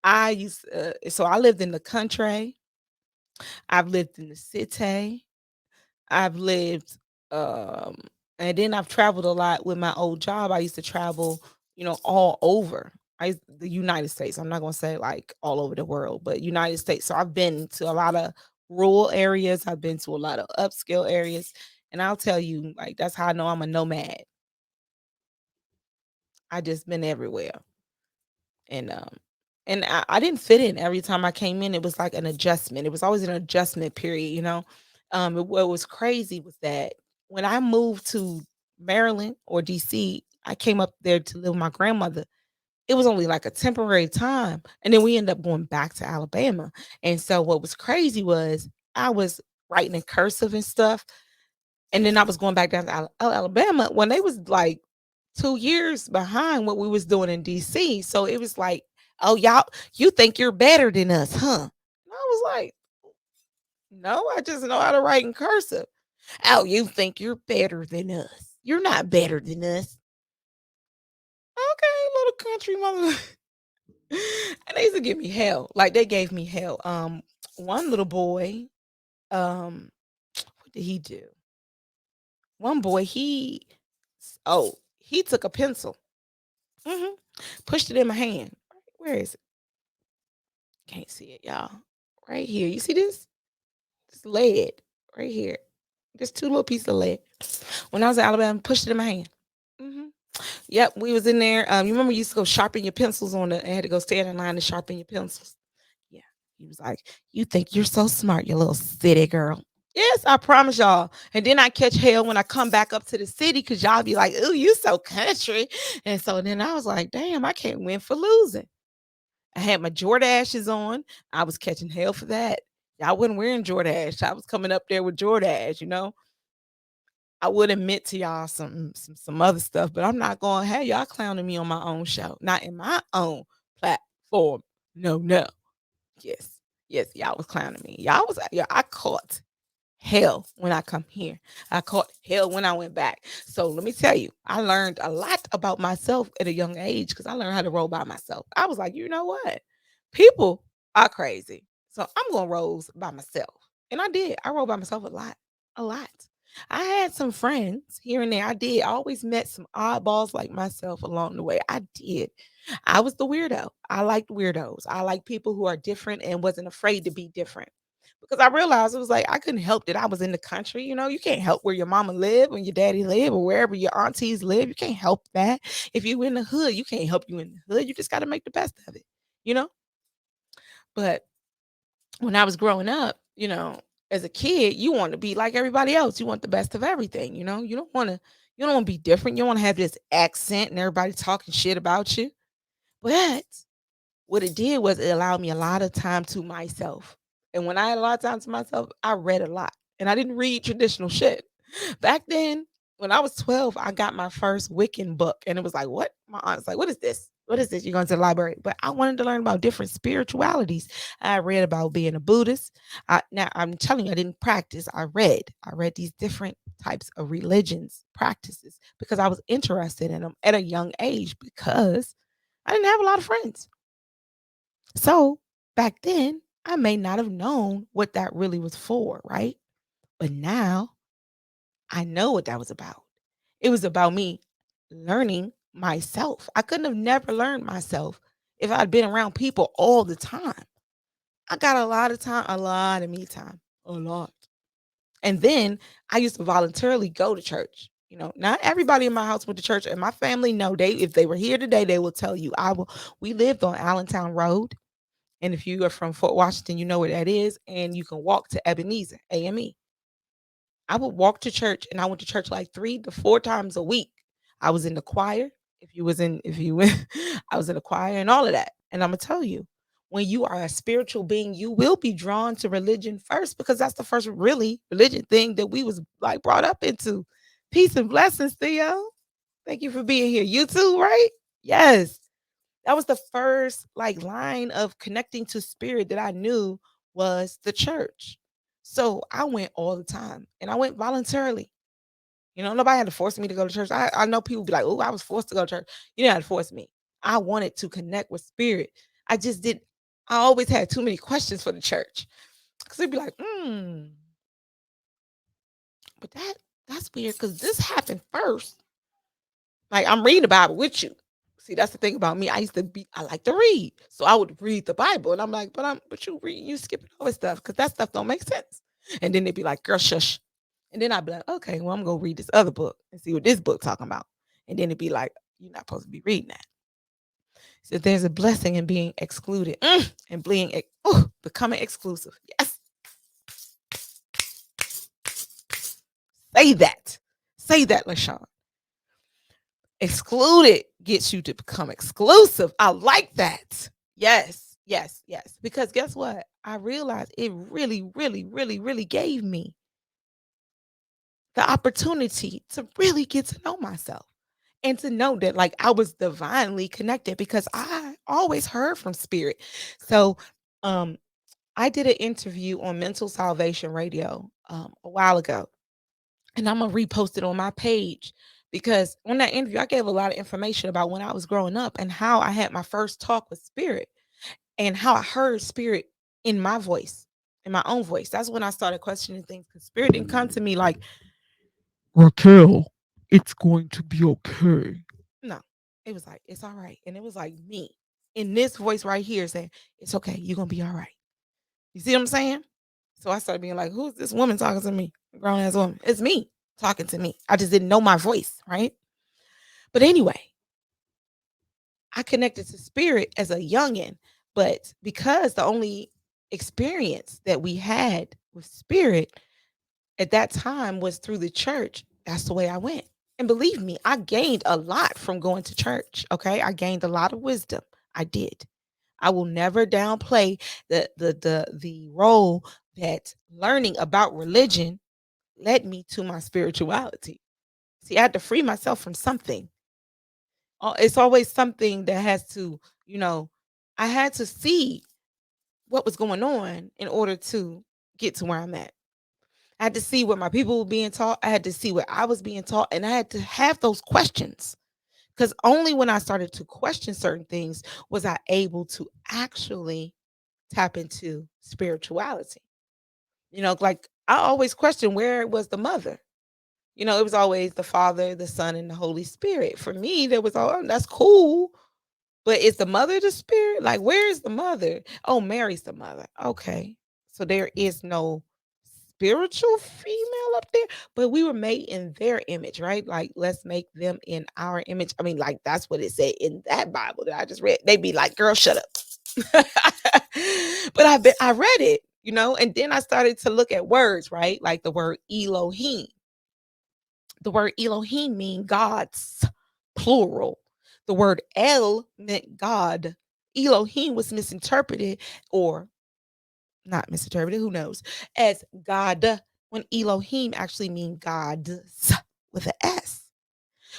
So I lived in the country. I've lived in the city. I've lived, um, and then I've traveled a lot with my old job. I used to travel, all over. The United States. I'm not gonna say like all over the world, but United States. So I've been to a lot of rural areas. I've been to a lot of upscale areas, and I'll tell you, like that's how I know I'm a nomad. I just been everywhere. And I didn't fit in every time I came in. It was like an adjustment. It was always an adjustment period. What was crazy was that when I moved to Maryland or DC, I came up there to live with my grandmother. It was only like a temporary time, and then we ended up going back to Alabama. And so what was crazy was I was writing in cursive and stuff, and then I was going back down to Alabama when they was like 2 years behind what we was doing in DC. So it was like, "Oh, y'all, you think you're better than us, huh?" And I was like, "No, I just know how to write in cursive." "Oh, you think you're better than us. You're not better than us." Okay, little country mother. And they used to give me hell. Like they gave me hell. One little boy, what did he do? One boy, he took a pencil, mhm, pushed it in my hand. Where is it? Can't see it, y'all. Right here. You see this? This lead right here. Just two little pieces of lead. When I was in Alabama, pushed it in my hand. Mhm. Yep, we was in there. You remember you used to go sharpen your pencils and had to go stand in line to sharpen your pencils. Yeah. He was like, "You think you're so smart, you little city girl." Yes, I promise y'all. And then I catch hell when I come back up to the city because y'all be like, "Ooh, you so country." And so then I was like, damn, I can't win for losing. I had my Jordashes on. I was catching hell for that. Y'all wasn't wearing Jordache. I was coming up there with Jordache. I would admit to y'all some other stuff, but I'm not going, hey, y'all clowning me on my own show, not in my own platform. No, no. Yes. Yes, y'all was clowning me. I caught hell when I come here. I caught hell when I went back. So let me tell you, I learned a lot about myself at a young age because I learned how to roll by myself. I was like, you know what? People are crazy. So I'm gonna roll by myself. And I did. I rolled by myself a lot. A lot. I had some friends here and there. I did. I always met some oddballs like myself along the way. I did. I was the weirdo. I liked weirdos. I like people who are different and wasn't afraid to be different because I realized it was like I couldn't help that I was in the country. You can't help where your mama live and your daddy live or wherever your aunties live. You can't help that. If you in the hood, you can't help you in the hood. You just got to make the best of it, you know. But when I was growing up, as a kid, you want to be like everybody else. You want the best of everything. You don't want to be different. You don't want to have this accent and everybody talking shit about you. But what it did was it allowed me a lot of time to myself. And when I had a lot of time to myself, I read a lot. And I didn't read traditional shit. Back then, when I was 12, I got my first Wiccan book. And it was like, what? My aunt's like, what is this? What is this? You're going to the library. But I wanted to learn about different spiritualities. I read about being a Buddhist. Now I'm telling you, I didn't practice. I read. I read these different types of religions, practices, because I was interested in them at a young age because I didn't have a lot of friends. So back then, I may not have known what that really was for, right? But now I know what that was about. It was about me learning myself. I couldn't have never learned myself if I'd been around people all the time. I got a lot of time, a lot of me time, a lot. And then I used to voluntarily go to church. You know, not everybody in my house went to church, and my family know they if they were here today, they will tell you I will. We lived on Allentown Road, and if you are from Fort Washington, you know where that is, and you can walk to Ebenezer AME. I would walk to church, and I went to church like 3 to 4 times a week. I was in the choir. If you went, I was in the choir and all of that. And Imma tell you, when you are a spiritual being, you will be drawn to religion first because that's the first really religion thing that we was, like, brought up into. Peace and blessings, Theo. Thank you for being here. You too, right? Yes. That was the first, like, line of connecting to spirit that I knew was the church. So, I went all the time, and I went voluntarily. You know, nobody had to force me to go to church. I know people be like, "Oh, I was forced to go to church." You didn't have to force me. I wanted to connect with spirit. I just did I always had too many questions for the church. 'Cause they'd be like, but that's weird because this happened first. Like, I'm reading the Bible with you. See, that's the thing about me. I like to read. So I would read the Bible and I'm like, but you skipping over stuff because that stuff don't make sense. And then they'd be like, girl, shush. And then I'd be like, okay, well, I'm gonna read this other book and see what this book talking about. And then it'd be like, you're not supposed to be reading that. So there's a blessing in being excluded and becoming exclusive. Yes. Say that. Say that, LaShawn. Excluded gets you to become exclusive. I like that. Yes, yes, yes. Because guess what? I realized it really, really, really, really gave me the opportunity to really get to know myself and to know that like I was divinely connected because I always heard from spirit. So um I did an interview on Mental Salvation Radio a while ago, and I'm gonna repost it on my page because on that interview, I gave a lot of information about when I was growing up and how I had my first talk with spirit and how I heard spirit in my voice, in my own voice. That's when I started questioning things because spirit didn't come to me like, Raquel, it's going to be okay. No, it was like, it's all right. And it was like me in this voice right here saying, it's okay, you're gonna be all right. You see what I'm saying? So I started being like, who's this woman talking to me? Grown ass woman. It's me talking to me. I just didn't know my voice, right? But anyway, I connected to spirit as a youngin', but because the only experience that we had with spirit at that time was through the church, that's the way I went. And believe me, I gained a lot from going to church. Okay. I gained a lot of wisdom. I did. I will never downplay the role that learning about religion led me to my spirituality. See, I had to free myself from something. It's always something that has to, you know, I had to see what was going on in order to get to where I'm at. I had to see what my people were being taught. I had to see what I was being taught. And I had to have those questions. Because only when I started to question certain things was I able to actually tap into spirituality. You know, like I always question where was the mother? You know, it was always the Father, the Son, and the Holy Spirit. For me, there was all that's cool. But is the mother the spirit? Like, where is the mother? Oh, Mary's the mother. Okay. So there is no spiritual female up there, but we were made in their image, right? Like, let's make them in our image. I mean, like, that's what it said in that Bible that I just read. They'd be like, girl, shut up. But I read it, you know, and then I started to look at words, right? Like the word Elohim. The word Elohim mean gods, plural. The word El meant God. Elohim was misinterpreted or not misinterpreted, who knows, as God, when Elohim actually mean gods with an S,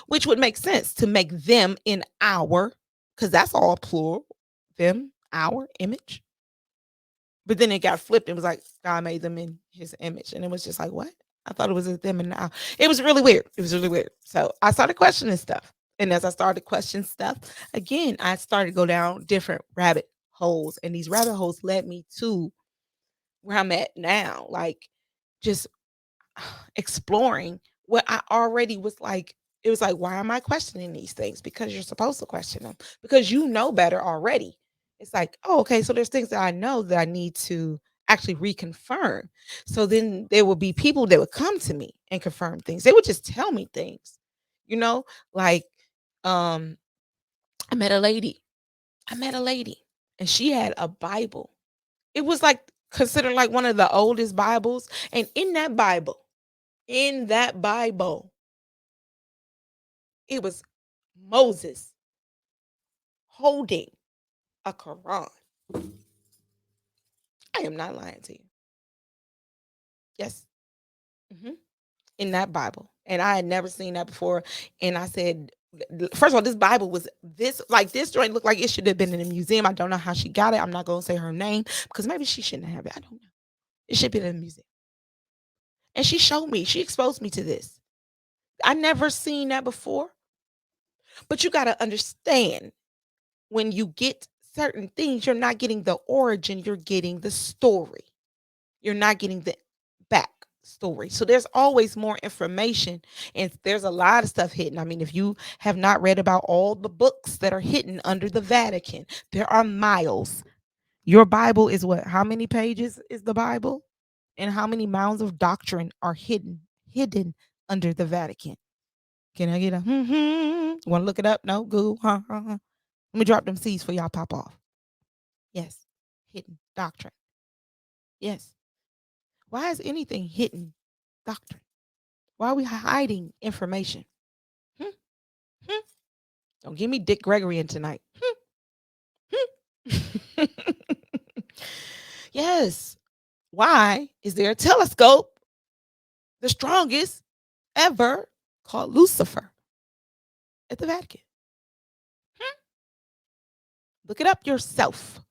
which would make sense to make them in our because that's all plural. Them, our image. But then it got flipped. It was like God made them in his image. And it was just like, what? I thought it was a them and now. It was really weird. It was really weird. So I started questioning stuff. And as I started questioning stuff, again, I started to go down different rabbit holes. And these rabbit holes led me to where I'm at now. Like just exploring what I already was like. It was like, why am I questioning these things? Because you're supposed to question them because you know better already. It's like, oh, okay, so there's things that I know that I need to actually reconfirm. So then there will be people that would come to me and confirm things. They would just tell me things, you know, like um I met a lady. I met a lady and she had a Bible. It was like considered like one of the oldest Bibles. And in that Bible, it was Moses holding a Quran. I am not lying to you. Yes. Mhm. In that Bible. And I had never seen that before. And I said, first of all, this Bible was this joint looked like it should have been in a museum. I don't know how she got it. I'm not going to say her name because maybe she shouldn't have it. I don't know. It should be in a museum. And she showed me, she exposed me to this. I never seen that before. But you got to understand when you get certain things, you're not getting the origin, you're getting the story. You're not getting the back story. So there's always more information and there's a lot of stuff hidden. I mean, if you have not read about all the books that are hidden under the Vatican, there are miles. Your Bible is what? How many pages is the Bible? And how many mounds of doctrine are hidden under the Vatican? Can I get a Want to look it up? No, Google. Let me drop them C's for y'all pop off. Yes, hidden doctrine. Yes. Why is anything hidden doctrine? Why are we hiding information? Hmm? Hmm? Don't give me Dick Gregory in tonight. Hmm? Yes. Why is there a telescope, the strongest ever, called Lucifer at the Vatican? Hmm? Look it up yourself.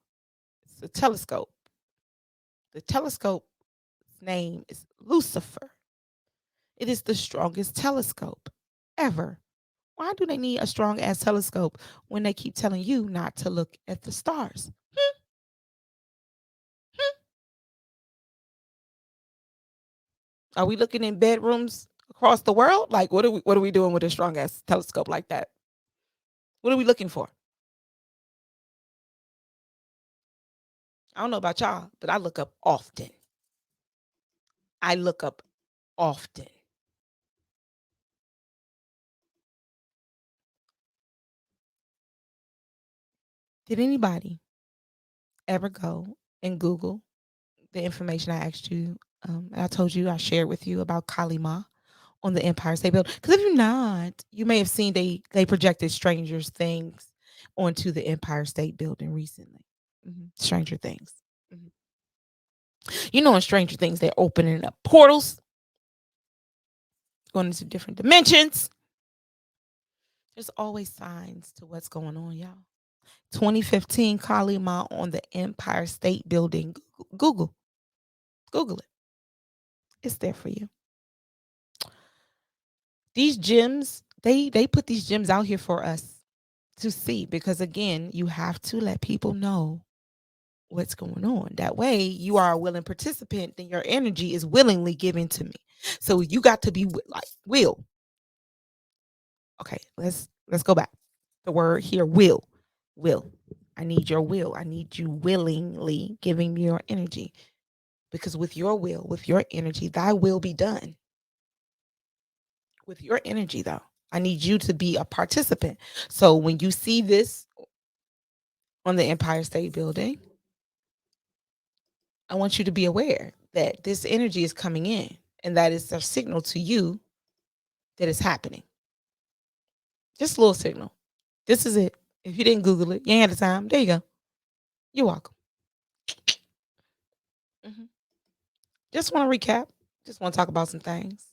It's a telescope. The telescope's name is Lucifer. It is the strongest telescope ever. Why do they need a strong ass telescope when they keep telling you not to look at the stars? Hmm? Hmm? Are we looking in bedrooms across the world? Like what are we doing with a strong ass telescope like that? What are we looking for? I don't know about y'all, but I look up often. I look up often. Did anybody ever go and Google the information I asked you? And I told you I shared with you about Kali Ma on the Empire State Building. Because if you're not, you may have seen they projected Stranger Things onto the Empire State Building recently. Stranger Things. Mhm. You know, in Stranger Things, they're opening up portals, going into different dimensions. There's always signs to what's going on, y'all. 2015 Kali Ma on the Empire State Building. Google. Google it. It's there for you. These gems, they put these gems out here for us to see because again, you have to let people know what's going on. That way, you are a willing participant, then your energy is willingly given to me. So you got to be like will. Okay, let's go back. The word here will. Will. I need your will. I need you willingly giving me your energy. Because with your will, with your energy, thy will be done. With your energy, though, I need you to be a participant. So when you see this on the Empire State Building, I want you to be aware that this energy is coming in and that is a signal to you that it's happening. Just a little signal. This is it. If you didn't Google it, you ain't had the time. There you go. You're welcome. Mhm. Just want to recap. Just want to talk about some things.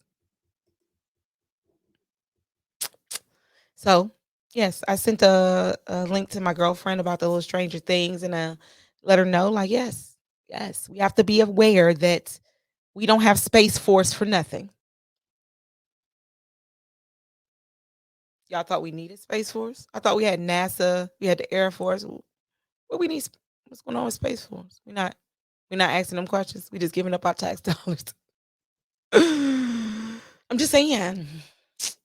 So Yes, I sent a link to my girlfriend about the little Stranger Things and let her know, like, yes, yes, we have to be aware that we don't have Space Force for nothing. Y'all thought we needed Space Force? I thought we had NASA, we had the Air Force. What we need? What's going on with Space Force? We're not asking them questions. We just giving up our tax dollars. I'm just saying.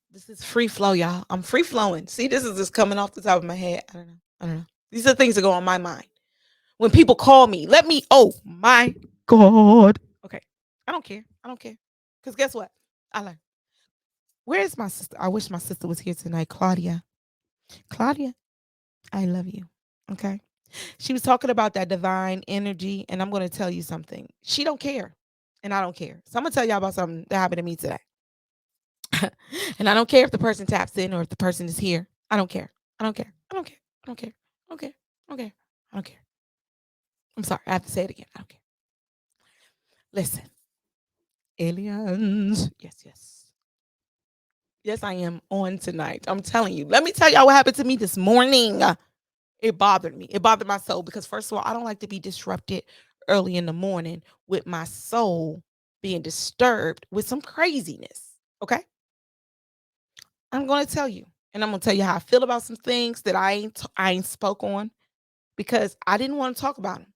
This is free flow, y'all. I'm free flowing. See, this is just coming off the top of my head. I don't know. I don't know. These are things that go on my mind. When people call me, oh my God. Okay. I don't care. I don't care. Because guess what? I learned. Where is my sister? I wish my sister was here tonight. Claudia. Claudia, I love you. Okay. She was talking about that divine energy, and I'm going to tell you something. She don't care, and I don't care. So I'm going to tell y'all about something that happened to me today. And I don't care if the person taps in or if the person is here. I don't care. I don't care. I don't care. I don't care. I don't care. I don't care. I don't care. I'm sorry. I have to say it again. I don't care. Listen, aliens. Yes, yes. Yes, I am on tonight. I'm telling you. Let me tell y'all what happened to me this morning. It bothered me. It bothered my soul because, first of all, I don't like to be disrupted early in the morning with my soul being disturbed with some craziness. Okay. I'm going to tell you, and I'm going to tell you how I feel about some things that I ain't spoke on because I didn't want to talk about them.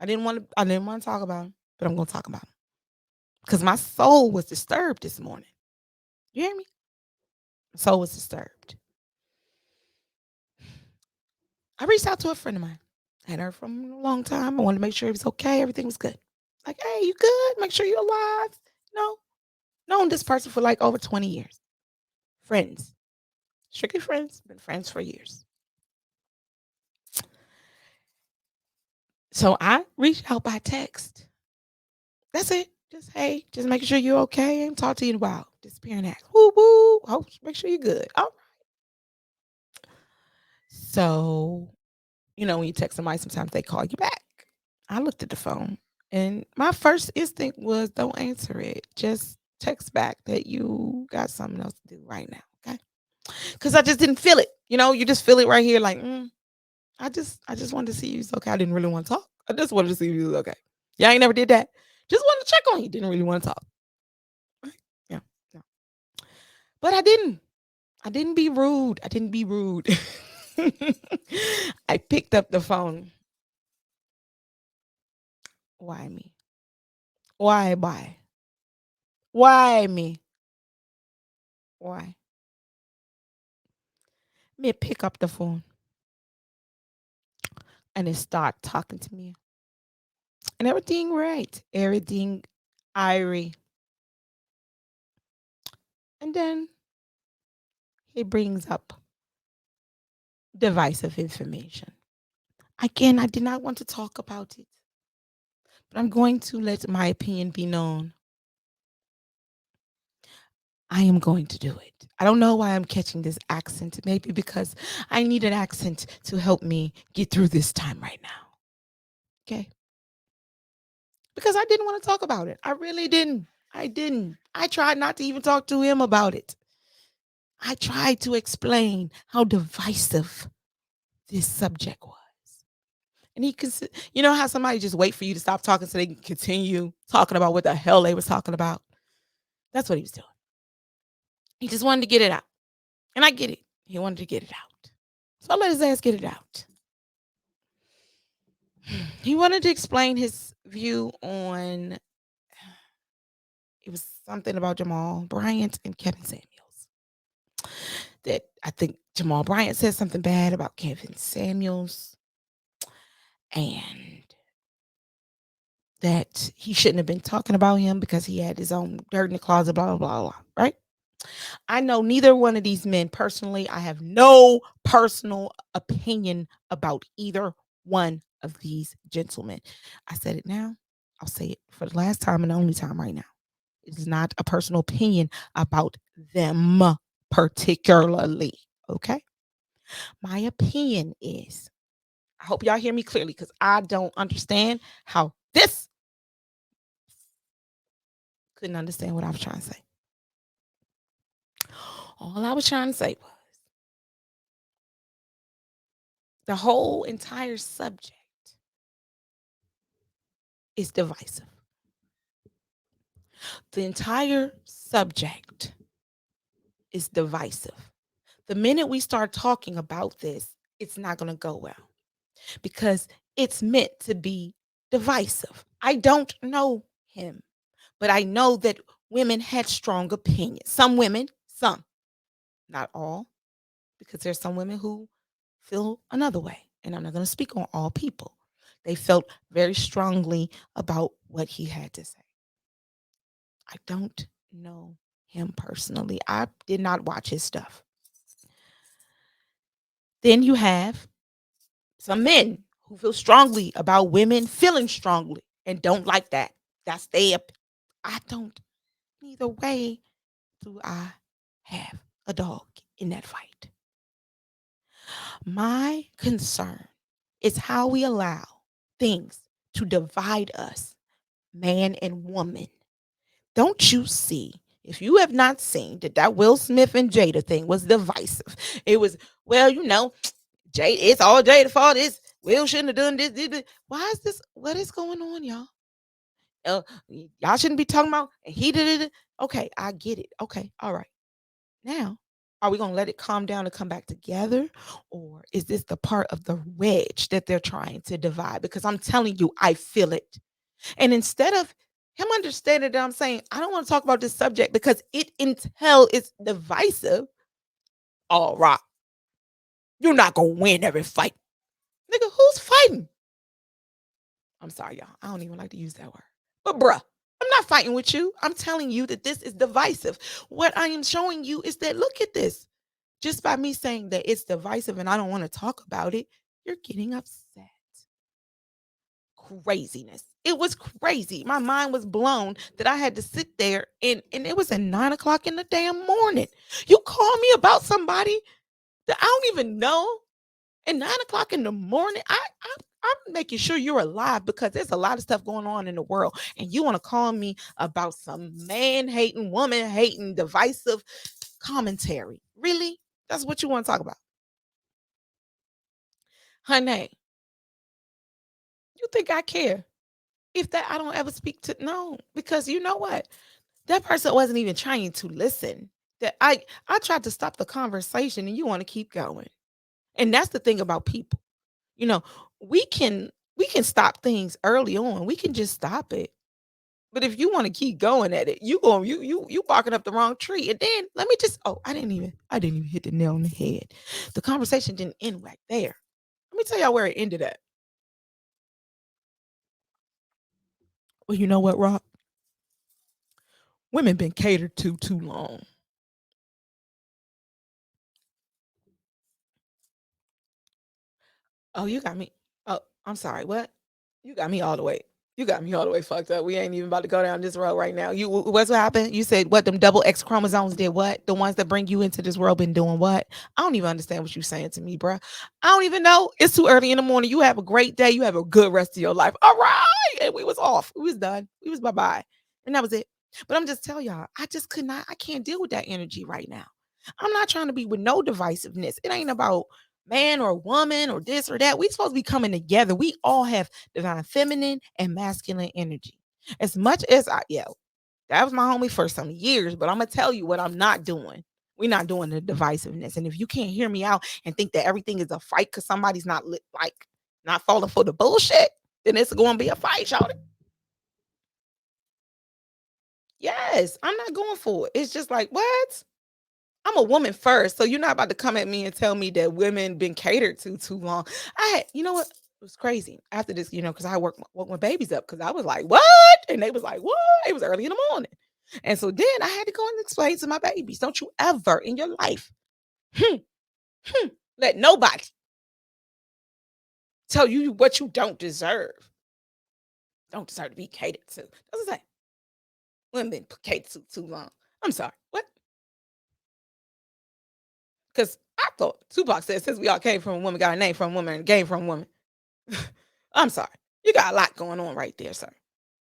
I didn't want to talk about them, but I'm going to talk about them because my soul was disturbed this morning. You hear me? My soul was disturbed. I reached out to a friend of mine. I hadn't heard from him in a long time. I wanted to make sure he was okay. Everything was good. Like, hey, you good? Make sure you're alive. No, known this person for like over 20 years. Friends, strictly friends, been friends for years. So I reached out by text. That's it. Just hey, just making sure you're okay. And talk to you in a while. Disappearing act. Woo woo. Hope make sure you're good. All right. So, when you text somebody, sometimes they call you back. I looked at the phone and my first instinct was don't answer it. Just text back that you got something else to do right now. Okay. Because I just didn't feel it. You just feel it right here, like, I just wanted to see you was okay. I didn't really want to talk. I just wanted to see you was okay. Yeah, I ain't never did that. Just wanted to check on you. Didn't really want to talk. Right? Yeah. No. But I didn't. I didn't be rude. I didn't be rude. I picked up the phone. Why me? Why? Why me? Why? Me pick up the phone and it start talking to me. And everything right. Everything irie. And then he brings up divisive information. Again, I did not want to talk about it, but I'm going to let my opinion be known. I am going to do it. I don't know why I'm catching this accent. Maybe because I need an accent to help me get through this time right now. Okay. Because I didn't want to talk about it. I really didn't. I didn't. I tried not to even talk to him about it. I tried to explain how divisive this subject was. And you know how somebody just wait for you to stop talking so they can continue talking about what the hell they was talking about? That's what he was doing. He just wanted to get it out. And I get it. He wanted to get it out. So I let his ass get it out. He wanted to explain his view on it was something about Jamal Bryant and Kevin Samuels. That I think Jamal Bryant said something bad about Kevin Samuels and that he shouldn't have been talking about him because he had his own dirt in the closet, blah, blah, blah, blah. Right? I know neither one of these men personally. I have no personal opinion about either one of these gentlemen. I said it now. I'll say it for the last time and the only time right now. It is not a personal opinion about them particularly. Okay. My opinion is I hope y'all hear me clearly because I don't understand how this couldn't understand what I was trying to say. All I was trying to say was The whole entire subject is divisive. The entire subject is divisive. The minute we start talking about this, it's not going to go well because it's meant to be divisive. I don't know him, but I know that women had strong opinions. Some women, some, not all, because there's some women who feel another way. And I'm not going to speak on all people. They felt very strongly about what he had to say. I don't know him personally. I did not watch his stuff. Then you have some men who feel strongly about women feeling strongly and don't like that. That's their. I don't. Neither way do I have a dog in that fight. My concern is how we allow things to divide us, man and woman. Don't you see? If you have not seen that Will Smith and Jada thing was divisive. It was, well, Jada, it's all Jada's fault. It's Will shouldn't have done this. Why is this? What is going on, y'all? Y'all shouldn't be talking about he did it. Okay, I get it. Okay, all right. Now, are we going to let it calm down and come back together? Or is this the part of the wedge that they're trying to divide? Because I'm telling you, I feel it. And instead of him understanding that I'm saying, I don't want to talk about this subject because it until it's divisive. All right. You're not going to win every fight. Nigga, who's fighting? I'm sorry, y'all. I don't even like to use that word. But bruh, I'm not fighting with you. I'm telling you that this is divisive. What I am showing you is that look at this. Just by me saying that it's divisive and I don't want to talk about it, you're getting upset. Craziness. It was crazy. My mind was blown that I had to sit there and it was at 9:00 in the damn morning. You call me about somebody that I don't even know at 9:00 in the morning. I'm making sure you're alive because there's a lot of stuff going on in the world. And you want to call me about some man hating, woman hating, divisive commentary. Really? That's what you want to talk about? Honey, you think I care? If that I don't ever speak to no, because you know what? That person wasn't even trying to listen. That I tried to stop the conversation and you want to keep going. And that's the thing about people. You know, we can stop things early on. We can just stop it. But if you want to keep going at it, you barking up the wrong tree. And then let me just I didn't even hit the nail on the head. The conversation didn't end right there. Let me tell y'all where it ended at. Well, you know what, Rob? Women been catered to too long. Oh, you got me. Oh, I'm sorry. What? You got me all the way. You got me all the way fucked up. We ain't even about to go down this road right now. What's what happened? You said what? Them double X chromosomes did what? The ones that bring you into this world been doing what? I don't even understand what you're saying to me, bruh. I don't even know. It's too early in the morning. You have a great day. You have a good rest of your life. All right. And we was off. We was done. We was bye-bye. And that was it. But I'm just telling y'all, I just could not, I can't deal with that energy right now. I'm not trying to be with no divisiveness. It ain't about man or woman or this or that. We supposed to be coming together. We all have divine feminine and masculine energy. As much as that was my homie for some years, but I'm gonna tell you what I'm not doing. We're not doing the divisiveness. And if you can't hear me out and think that everything is a fight because somebody's not not falling for the bullshit, then it's going to be a fight, y'all. Yes, I'm not going for it. It's just like, what? I'm a woman first, so you're not about to come at me and tell me that women been catered to too long. You know what? It was crazy after this, because I woke my babies up because I was like, what? And they was like, what? It was early in the morning. And so then I had to go and explain to my babies, don't you ever in your life let nobody tell you what you don't deserve. Don't deserve to be catered to. That's what I'm saying. Women been catered to too long. I'm sorry. What? Because I thought Tupac said, since we all came from a woman, got a name from a woman, and a game from a woman. I'm sorry. You got a lot going on right there, sir.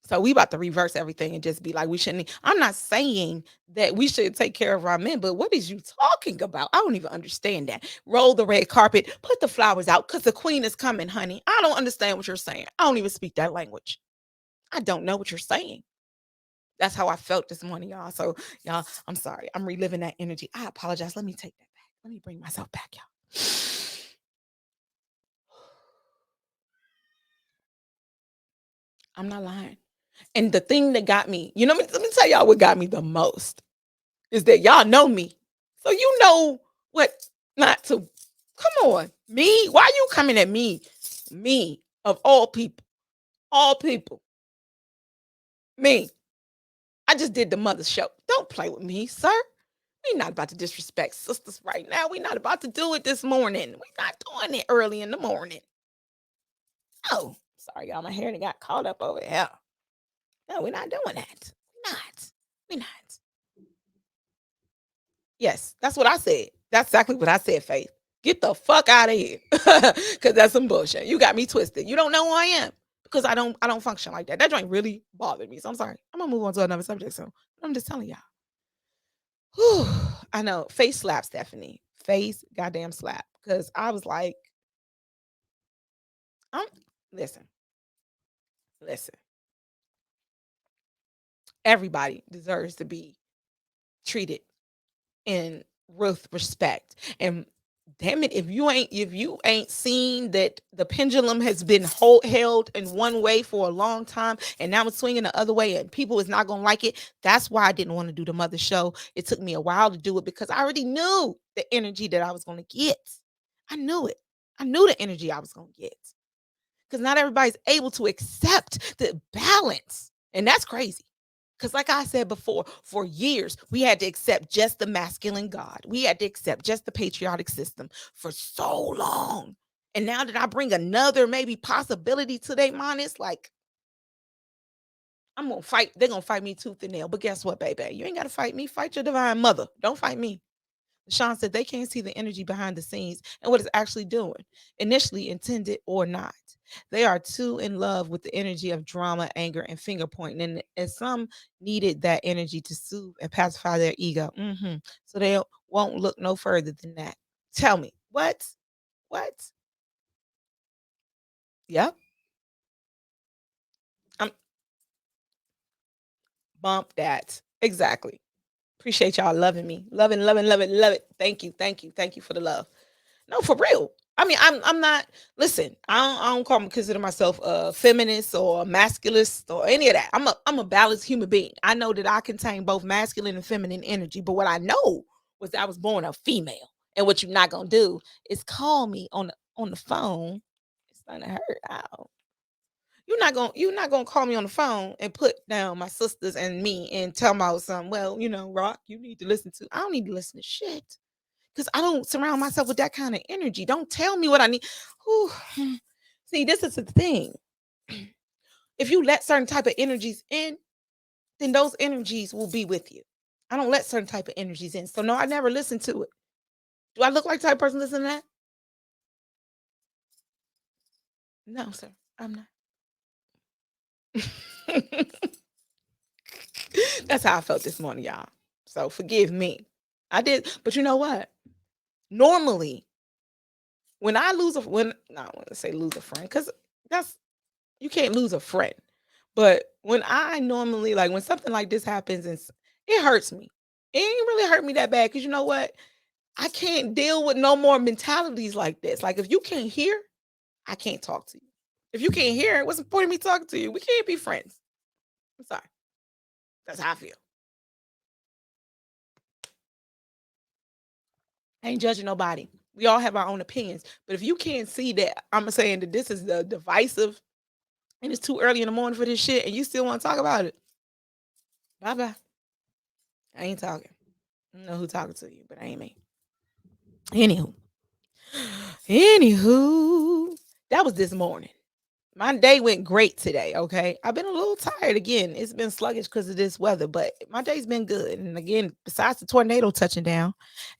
So we about to reverse everything and just be like, we shouldn't. I'm not saying that we should take care of our men, but what is you talking about? I don't even understand that. Roll the red carpet, put the flowers out because the queen is coming, honey. I don't understand what you're saying. I don't even speak that language. I don't know what you're saying. That's how I felt this morning, y'all. So, y'all, I'm sorry. I'm reliving that energy. I apologize. Let me take that back. Let me bring myself back, y'all. I'm not lying. And the thing that got me, let me tell y'all what got me the most is that y'all know me. So you know what not to. Come on. Me? Why you coming at me? Me, of all people. All people. Me. I just did the mother show. Don't play with me, sir. We're not about to disrespect sisters right now. We're not about to do it this morning. We're not doing it early in the morning. Oh, sorry, y'all. My hair got caught up over here. No, we're not doing that. We're not. Yes, that's what I said. That's exactly what I said, Faith. Get the fuck out of here. Cause that's some bullshit. You got me twisted. You don't know who I am. Because I don't function like that. That joint really bothered me. So I'm sorry. I'm gonna move on to another subject soon. I'm just telling y'all. Whew, I know. Face slap, Stephanie. Face goddamn slap. Because I was like, listen. Everybody deserves to be treated in with respect. And damn it, if you ain't seen that the pendulum has been held in one way for a long time and now it's swinging the other way and people is not gonna like it. That's why I didn't want to do the mother show. It took me a while to do it because I already knew the energy that I was gonna get. I knew it. I knew the energy I was gonna get. Because not everybody's able to accept the balance. And that's crazy. Because, like I said before, for years, we had to accept just the masculine God. We had to accept just the patriotic system for so long. And now that I bring another maybe possibility to their mind, it's like, I'm going to fight. They're going to fight me tooth and nail. But guess what, baby? You ain't got to fight me. Fight your divine mother. Don't fight me. Sean said they can't see the energy behind the scenes and what it's actually doing, initially intended or not. They are too in love with the energy of drama, anger, and finger pointing. And some needed that energy to soothe and pacify their ego. So they won't look no further than that. Tell me, what? Yep. I'm bump that. Exactly. Appreciate y'all loving me. Love it. Thank you for the love. No, for real. I mean, I'm not. Listen, I don't consider myself a feminist or a masculist or any of that. I'm a balanced human being. I know that I contain both masculine and feminine energy. But what I know was that I was born a female. And what you're not gonna do is call me on the phone. It's gonna hurt. Ow. You're not gonna call me on the phone and put down my sisters and me and tell me about something. Well, Rock, you need to listen to. I don't need to listen to shit. Because I don't surround myself with that kind of energy. Don't tell me what I need. Whew. See, this is the thing. If you let certain type of energies in, then those energies will be with you. I don't let certain type of energies in. So no, I never listen to it. Do I look like the type of person listen to that? No, sir. I'm not. That's how I felt this morning, y'all. So forgive me. I did, but you know what? Normally, when I lose I want to say lose a friend, because you can't lose a friend. But when I normally, like, when something like this happens and it hurts me, it ain't really hurt me that bad. Because you know what? I can't deal with no more mentalities like this. Like, if you can't hear, I can't talk to you. If you can't hear, what's the point of me talking to you? We can't be friends. I'm sorry. That's how I feel. I ain't judging nobody. We all have our own opinions. But if you can't see that I'm saying that this is the divisive and it's too early in the morning for this shit and you still want to talk about it, bye-bye. I ain't talking. I don't know who talking to you, but I ain't me. Anywho, that was this morning. My day went great today, okay? I've been a little tired again. It's been sluggish because of this weather, but my day's been good. And again, besides the tornado touching down,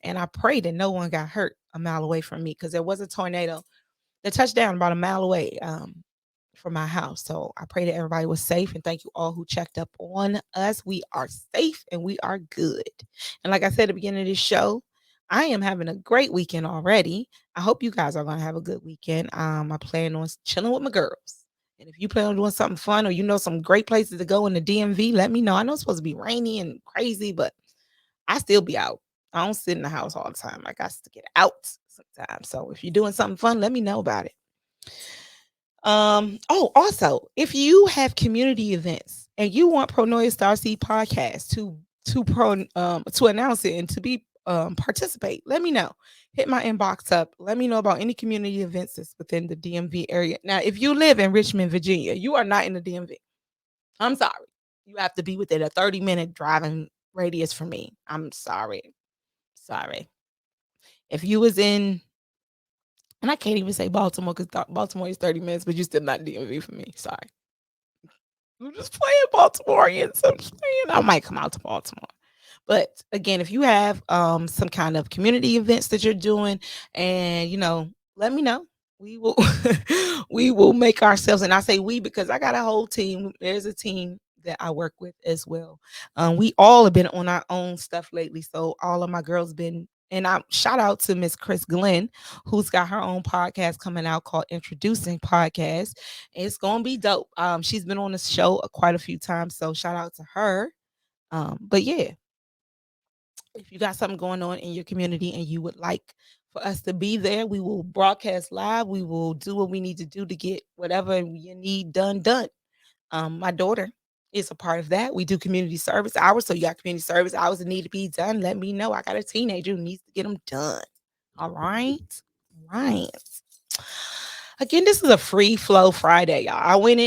and I pray that no one got hurt a mile away from me because there was a tornado that touched down about a mile away. from my house. So I pray that everybody was safe, and thank you all who checked up on us. We are safe and we are good. And like I said at the beginning of this show, I am having a great weekend already. I hope you guys are going to have a good weekend. I plan on chilling with my girls. And if you plan on doing something fun or you know some great places to go in the DMV, let me know. I know it's supposed to be rainy and crazy, but I still be out. I don't sit in the house all the time. I got to get out sometimes. So if you're doing something fun, let me know about it. Also, if you have community events and you want Pronoia Starseed podcast to announce it and to be participate, let me know. Hit my inbox up. Let me know about any community events that's within the DMV area. Now, if you live in Richmond, Virginia, you are not in the DMV. I'm sorry. You have to be within a 30-minute driving radius for me. I'm sorry. Sorry. If you was in, and I can't even say Baltimore because Baltimore is 30 minutes, but you're still not DMV for me. Sorry. I'm just playing Baltimoreans. I'm just playing. I might come out to Baltimore. But again, if you have some kind of community events that you're doing, and let me know. We will we will make ourselves, and I say we because I got a whole team. There's a team that I work with as well. We all have been on our own stuff lately. So all of my girls been, and I shout out to Miss Chris Glenn, who's got her own podcast coming out called Introducing Podcast. It's gonna be dope. She's been on the show quite a few times, so shout out to her. But yeah, if you got something going on in your community and you would like for us to be there, we will broadcast live. We will do what we need to do to get whatever you need done. My daughter is a part of that. We do community service hours. So you got community service hours that need to be done. Let me know. I got a teenager who needs to get them done. All right. Right. Again, this is a free flow Friday, y'all. I went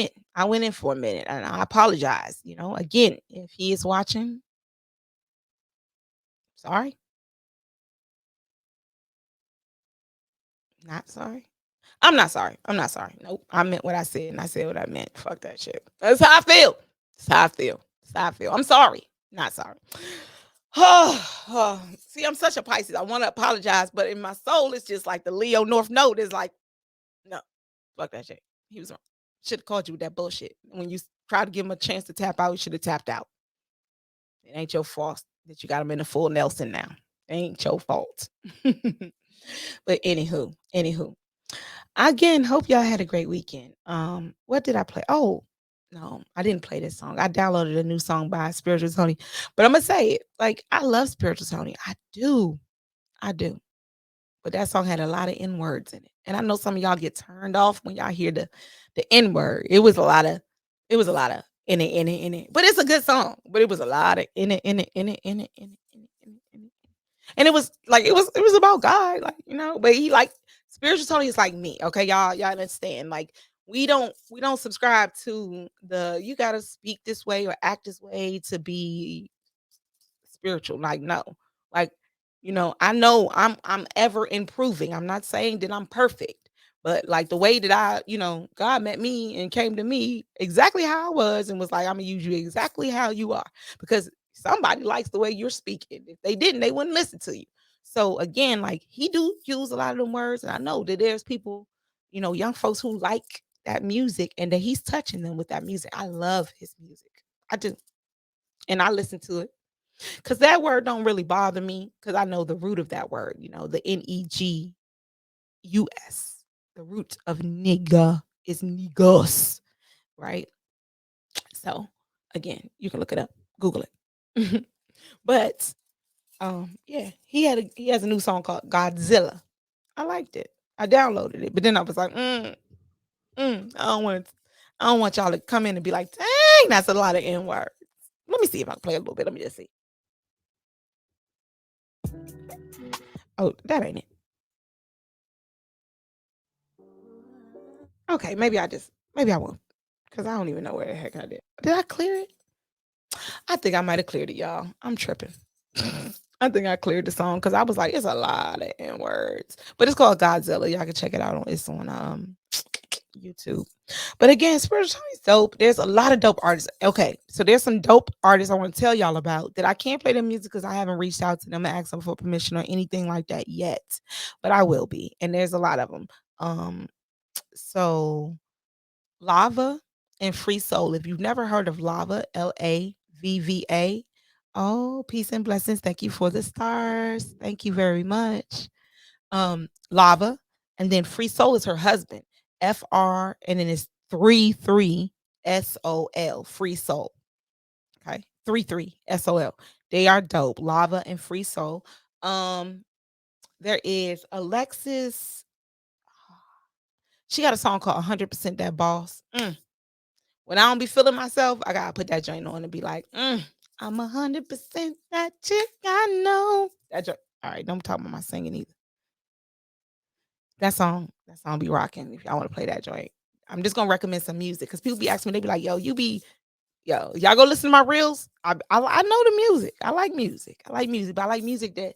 in for a minute and I apologize. Again, if he is watching, sorry. Not sorry. I'm not sorry. I'm not sorry. Nope. I meant what I said and I said what I meant. Fuck that shit. That's how I feel. That's how I feel. That's how I feel. I'm sorry. Not sorry. See, I'm such a Pisces. I want to apologize, but in my soul, it's just like the Leo North Node is like, no, fuck that shit. He was wrong. Should have called you with that bullshit. When you try to give him a chance to tap out, you should have tapped out. It ain't your fault that you got him in a full Nelson now. It ain't your fault. But anywho, again, hope y'all had a great weekend. What did I play? Oh, no, I didn't play this song. I downloaded a new song by Spiritual Tony, but I'm gonna say it. Like, I love Spiritual Tony. I do. But that song had a lot of N words in it. And I know some of y'all get turned off when y'all hear the N word. It was a lot of in it. But it's a good song. But it was a lot of in it. And it was like it was about God, but he like Spiritual Tony is like me. Okay, y'all understand. Like we don't subscribe to the you gotta speak this way or act this way to be spiritual. Like, no. Like, I know I'm ever improving. I'm not saying that I'm perfect, but like the way that God met me and came to me exactly how I was and was like, I'm gonna use you exactly how you are because somebody likes the way you're speaking. If they didn't, they wouldn't listen to you. So again, like he do use a lot of them words, and I know that there's people, young folks who like that music and that he's touching them with that music. I love his music. I do. And I listen to it. Because that word don't really bother me because I know the root of that word, the Negus. The root of nigga is negus, right? So again, you can look it up, Google it. But yeah, he has a new song called Godzilla. I liked it. I downloaded it, but then I was like, I don't want y'all to come in and be like, dang, that's a lot of N words. Let me see if I can play a little bit. Let me just see. Oh, that ain't it. Okay, maybe I won't. Because I don't even know where the heck I did. Did I clear it? I think I might have cleared it, y'all. I'm tripping. I think I cleared the song because I was like, it's a lot of N words. But it's called Godzilla. Y'all can check it out. It's on YouTube. But again, Spiritual Tony's dope. There's a lot of dope artists. Okay, so there's some dope artists I want to tell y'all about that I can't play their music because I haven't reached out to them and asked them for permission or anything like that yet. But I will be. And there's a lot of them. So Lava and Free Soul. If you've never heard of Lava, Lavva. Oh, peace and blessings. Thank you for the stars. Thank you very much. Lava, and then Free Soul is her husband. FR, and then it's 33SOL. Free Soul. Okay. 33SOL. They are dope. Lava and Free Soul. There is Alexis. She got a song called 100% That Boss. When I don't be feeling myself, I gotta put that joint on and be like, I'm 100% that chick I know. That joint. All right, don't talk about my singing either. That song be rocking. If y'all want to play that joint, I'm just gonna recommend some music because people be asking me, they be like, y'all go listen to my reels. I know the music. I like music, but I like music that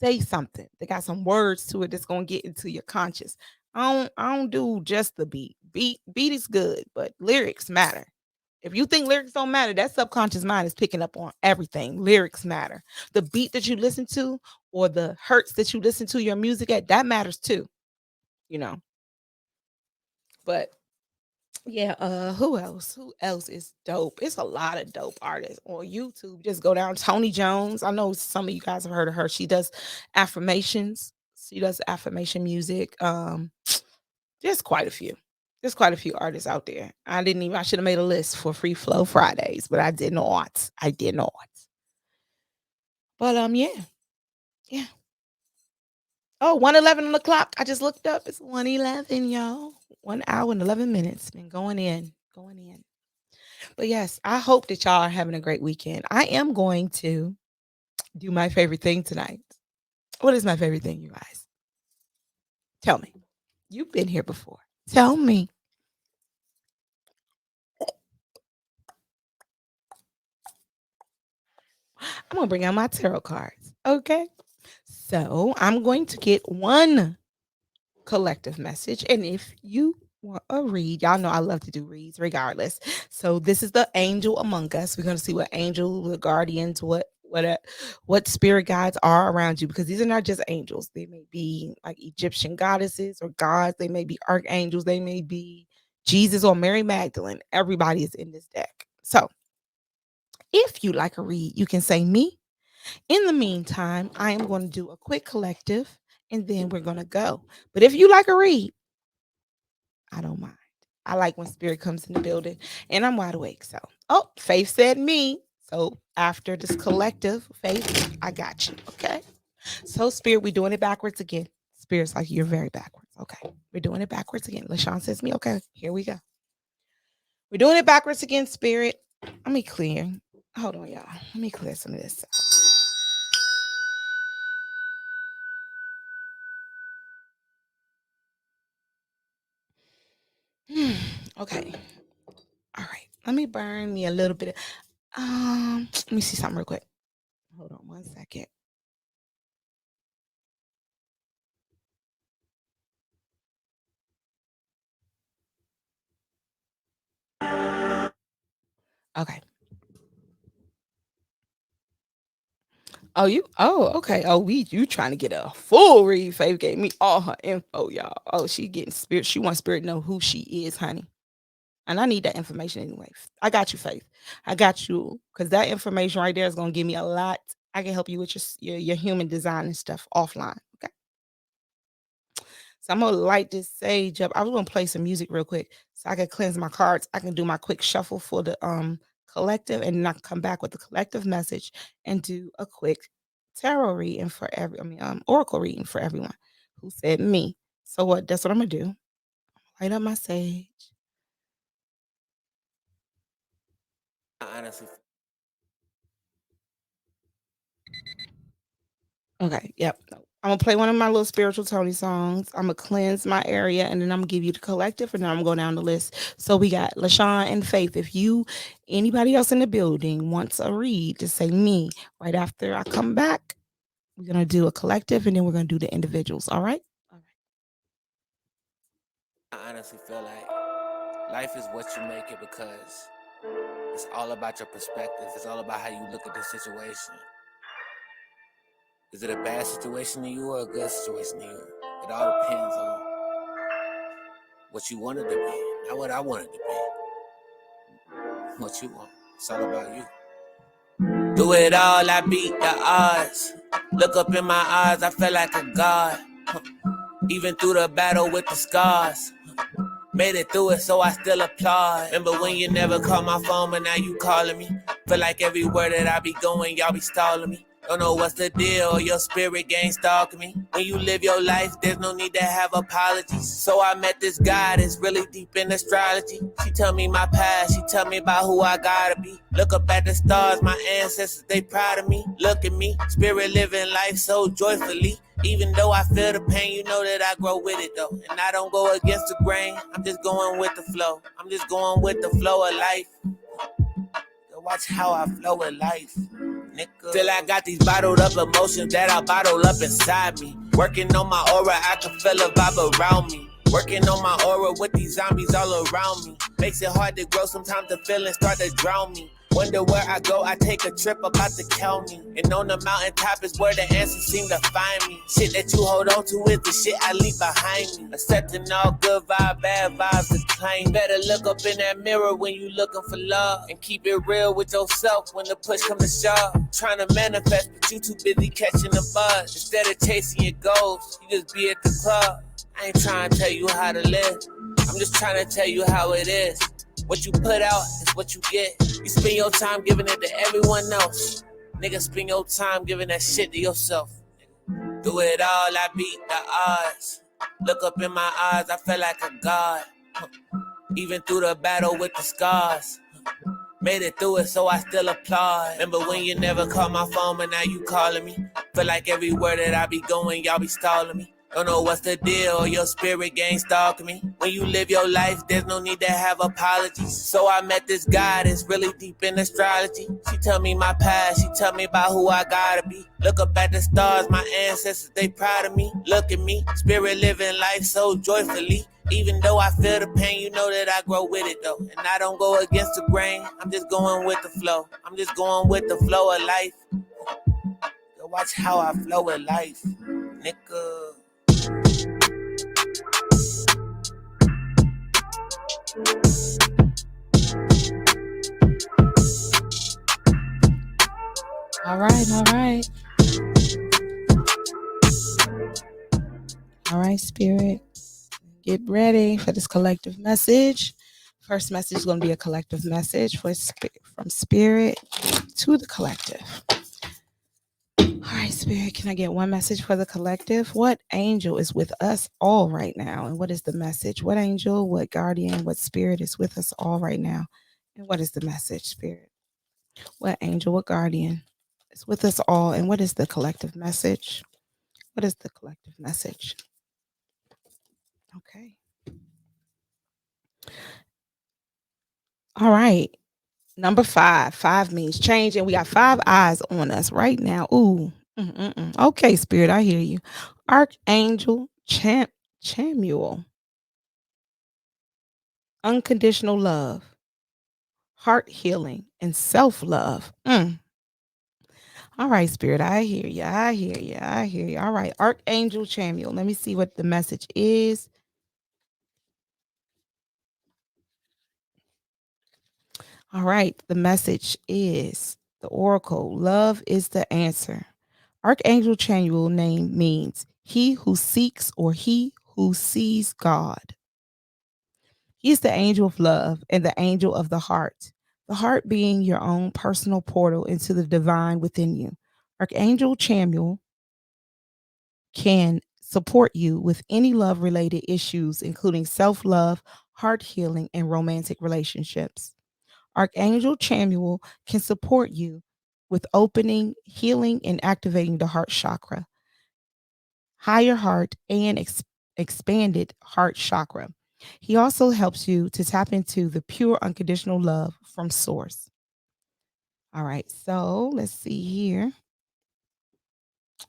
say something. They got some words to it that's gonna get into your conscious. I don't do just the beat. Beat is good, but lyrics matter. If you think lyrics don't matter, that subconscious mind is picking up on everything. Lyrics matter. The beat that you listen to or the hertz that you listen to your music at, that matters too. You know. But yeah, who else? Who else is dope? It's a lot of dope artists on YouTube. Just go down Tony Jones. I know some of you guys have heard of her. She does affirmations. She does affirmation music. Just quite a few. There's quite a few artists out there. I should have made a list for Free Flow Fridays, but I did not. I did not. But yeah. Yeah. Oh, 1:11 on the clock. I just looked up. It's 1:11, y'all. 1 hour and 11 minutes. Been going in. Going in. But yes, I hope that y'all are having a great weekend. I am going to do my favorite thing tonight. What is my favorite thing, you guys? Tell me. You've been here before. Tell me. I'm going to bring out my tarot cards. Okay. So I'm going to get one collective message. And if you want a read, y'all know I love to do reads regardless. So this is the angel among us. We're going to see what angel, the guardians, what spirit guides are around you, because these are not just angels. They may be like Egyptian goddesses or gods. They may be archangels. They may be Jesus or Mary Magdalene. Everybody is in this deck. So if you like a read, you can say me. In the meantime, I am going to do a quick collective and then we're going to go. But if you like a read, I don't mind. I like when spirit comes in the building and I'm wide awake. So, Faith said me. So after this collective, Faith, I got you. Okay. So, Spirit, we're doing it backwards again. Spirit's like, you're very backwards. Okay. We're doing it backwards again. LaShawn says me. Okay. Here we go. We're doing it backwards again, Spirit. Let me clear. Hold on, y'all. Let me clear some of this out. Okay. All right. Let me burn me a little bit. Let me see something real quick. Hold on 1 second. Okay. Okay. You trying to get a full read. Faith gave me all her info, y'all. Oh, she getting spirit. She wants spirit to know who she is, honey. And I need that information anyway. I got you, Faith. I got you. Because that information right there is going to give me a lot. I can help you with your human design and stuff offline. Okay. So I'm going to light this sage up. I was going to play some music real quick so I can cleanse my cards. I can do my quick shuffle for the collective and then I can come back with the collective message and do a quick tarot reading for oracle reading for everyone who said me. So that's what I'm going to do. Light up my sage. Honestly. Okay. Yep. I'm gonna play one of my little spiritual Tony songs. I'm gonna cleanse my area, and then I'm gonna give you the collective, and then I'm gonna go down the list. So we got LaShawn and Faith. If anybody else in the building wants a read, just say me. Right after I come back, we're gonna do a collective, and then we're gonna do the individuals. All right. All right. I honestly feel like life is what you make it, because it's all about your perspective. It's all about how you look at the situation. Is it a bad situation to you or a good situation to you? It all depends on what you wanted to be. not what I wanted to be. What you want? It's all about you. Do it all, I beat the odds. Look up in my eyes, I feel like a god. Even through the battle with the scars. Made it through it, so I still applaud. Remember when you never called my phone, but now you calling me. Feel like everywhere that I be going, y'all be stalling me. Don't know what's the deal, your spirit gang stalking me. When you live your life, there's no need to have apologies. So I met this guy that's really deep in astrology. She tell me my past, she tell me about who I gotta be. Look up at the stars, my ancestors, they proud of me. Look at me, spirit living life so joyfully. Even though I feel the pain, you know that I grow with it though. And I don't go against the grain, I'm just going with the flow. I'm just going with the flow of life. Watch how I flow in life, nigga. Till I got these bottled up emotions that I bottle up inside me. Working on my aura, I can feel a vibe around me. Working on my aura with these zombies all around me. Makes it hard to grow, sometimes the feelings start to drown me. Wonder where I go, I take a trip about the county. And on the mountaintop is where the answers seem to find me. Shit that you hold on to is the shit I leave behind me. Accepting all good vibe, bad vibes decline. Better look up in that mirror when you looking for love. And keep it real with yourself when the push come to shove. Trying to manifest, but you too busy catching the buzz. Instead of chasing your goals, you just be at the club. I ain't trying to tell you how to live. I'm just trying to tell you how it is. What you put out is what you get. You spend your time giving it to everyone else. Nigga, spend your time giving that shit to yourself. Do it all, I beat the odds. Look up in my eyes, I feel like a god. Even through the battle with the scars. Made it through it, so I still applaud. Remember when you never called my phone, but now you calling me. Feel like everywhere that I be going, y'all be stalling me. Don't know what's the deal, your spirit gang stalking me. When you live your life, there's no need to have apologies. So I met this guy that's really deep in astrology. She tell me my past, she tell me about who I gotta be. Look up at the stars, my ancestors, they proud of me. Look at me, spirit living life so joyfully. Even though I feel the pain, you know that I grow with it though. And I don't go against the grain, I'm just going with the flow. I'm just going with the flow of life. Yo, watch how I flow in life, nigga. All right. All right, Spirit. Get ready for this collective message. First message is going to be a collective message from Spirit to the collective. All right, Spirit, can I get one message for the collective? What angel is with us all right now? And what is the message? What angel, what guardian, what spirit is with us all right now? And what is the message, Spirit? What angel, what guardian is with us all? And what is the collective message? What is the collective message? Okay. All right. Number 5. 5 means change, and we got 5 eyes on us right now. Ooh. Okay, Spirit, I hear you. Archangel Chamuel. Unconditional love, heart healing, and self-love. All right, Spirit, I hear you. All right, Archangel Chamuel. Let me see what the message is. All right, the message is the oracle. Love is the answer. Archangel Chamuel name means he who seeks or he who sees God. He is the angel of love and the angel of the heart being your own personal portal into the divine within you. Archangel Chamuel can support you with any love related issues, including self love, heart healing, and romantic relationships. Archangel Chamuel can support you with opening, healing, and activating the heart chakra, higher heart, and expanded heart chakra. He also helps you to tap into the pure unconditional love from source. All right, so let's see here.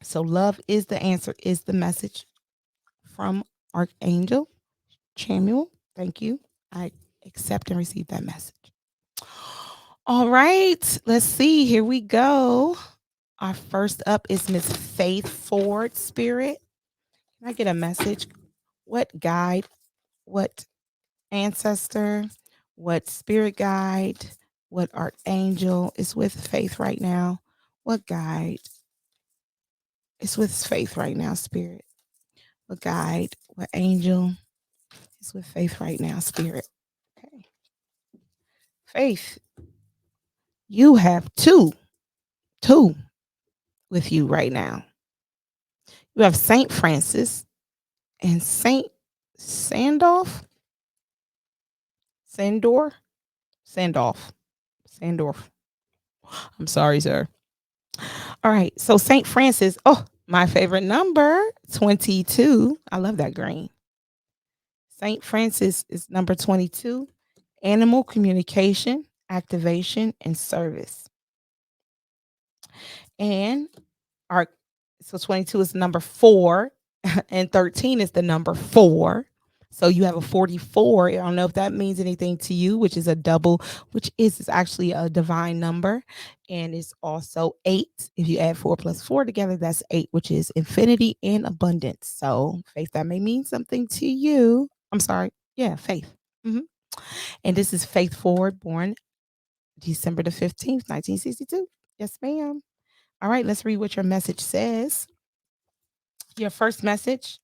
So love is the answer, is the message from Archangel Chamuel. Thank you. I accept and receive that message. All right, let's see. Here we go. Our first up is Miss Faith Ford, Spirit. Can I get a message? What guide, what ancestor, what spirit guide, what archangel is with Faith right now, what guide is with Faith right now, spirit, what guide, what angel is with Faith right now, spirit. Okay. Faith, you have two with you right now. You have Saint Francis and Saint Sandolph, Sandor, Sandolph, Sandorf. I'm sorry, sir. All right. So Saint Francis, oh, my favorite number, 22. I love that green. Saint Francis is number 22, animal communication, activation, and service. And our so 22 is number 4 and 13 is the number 4. So you have a 44. I don't know if that means anything to you, which is a double, which is actually a divine number. And it's also 8. If you add 4 plus 4 together, that's 8, which is infinity and abundance. So, Faith, that may mean something to you. I'm sorry. Yeah, Faith. hmm And this is Faith Ford, born December the 15th, 1962. Yes, ma'am. All right, let's read what your message says. Your first message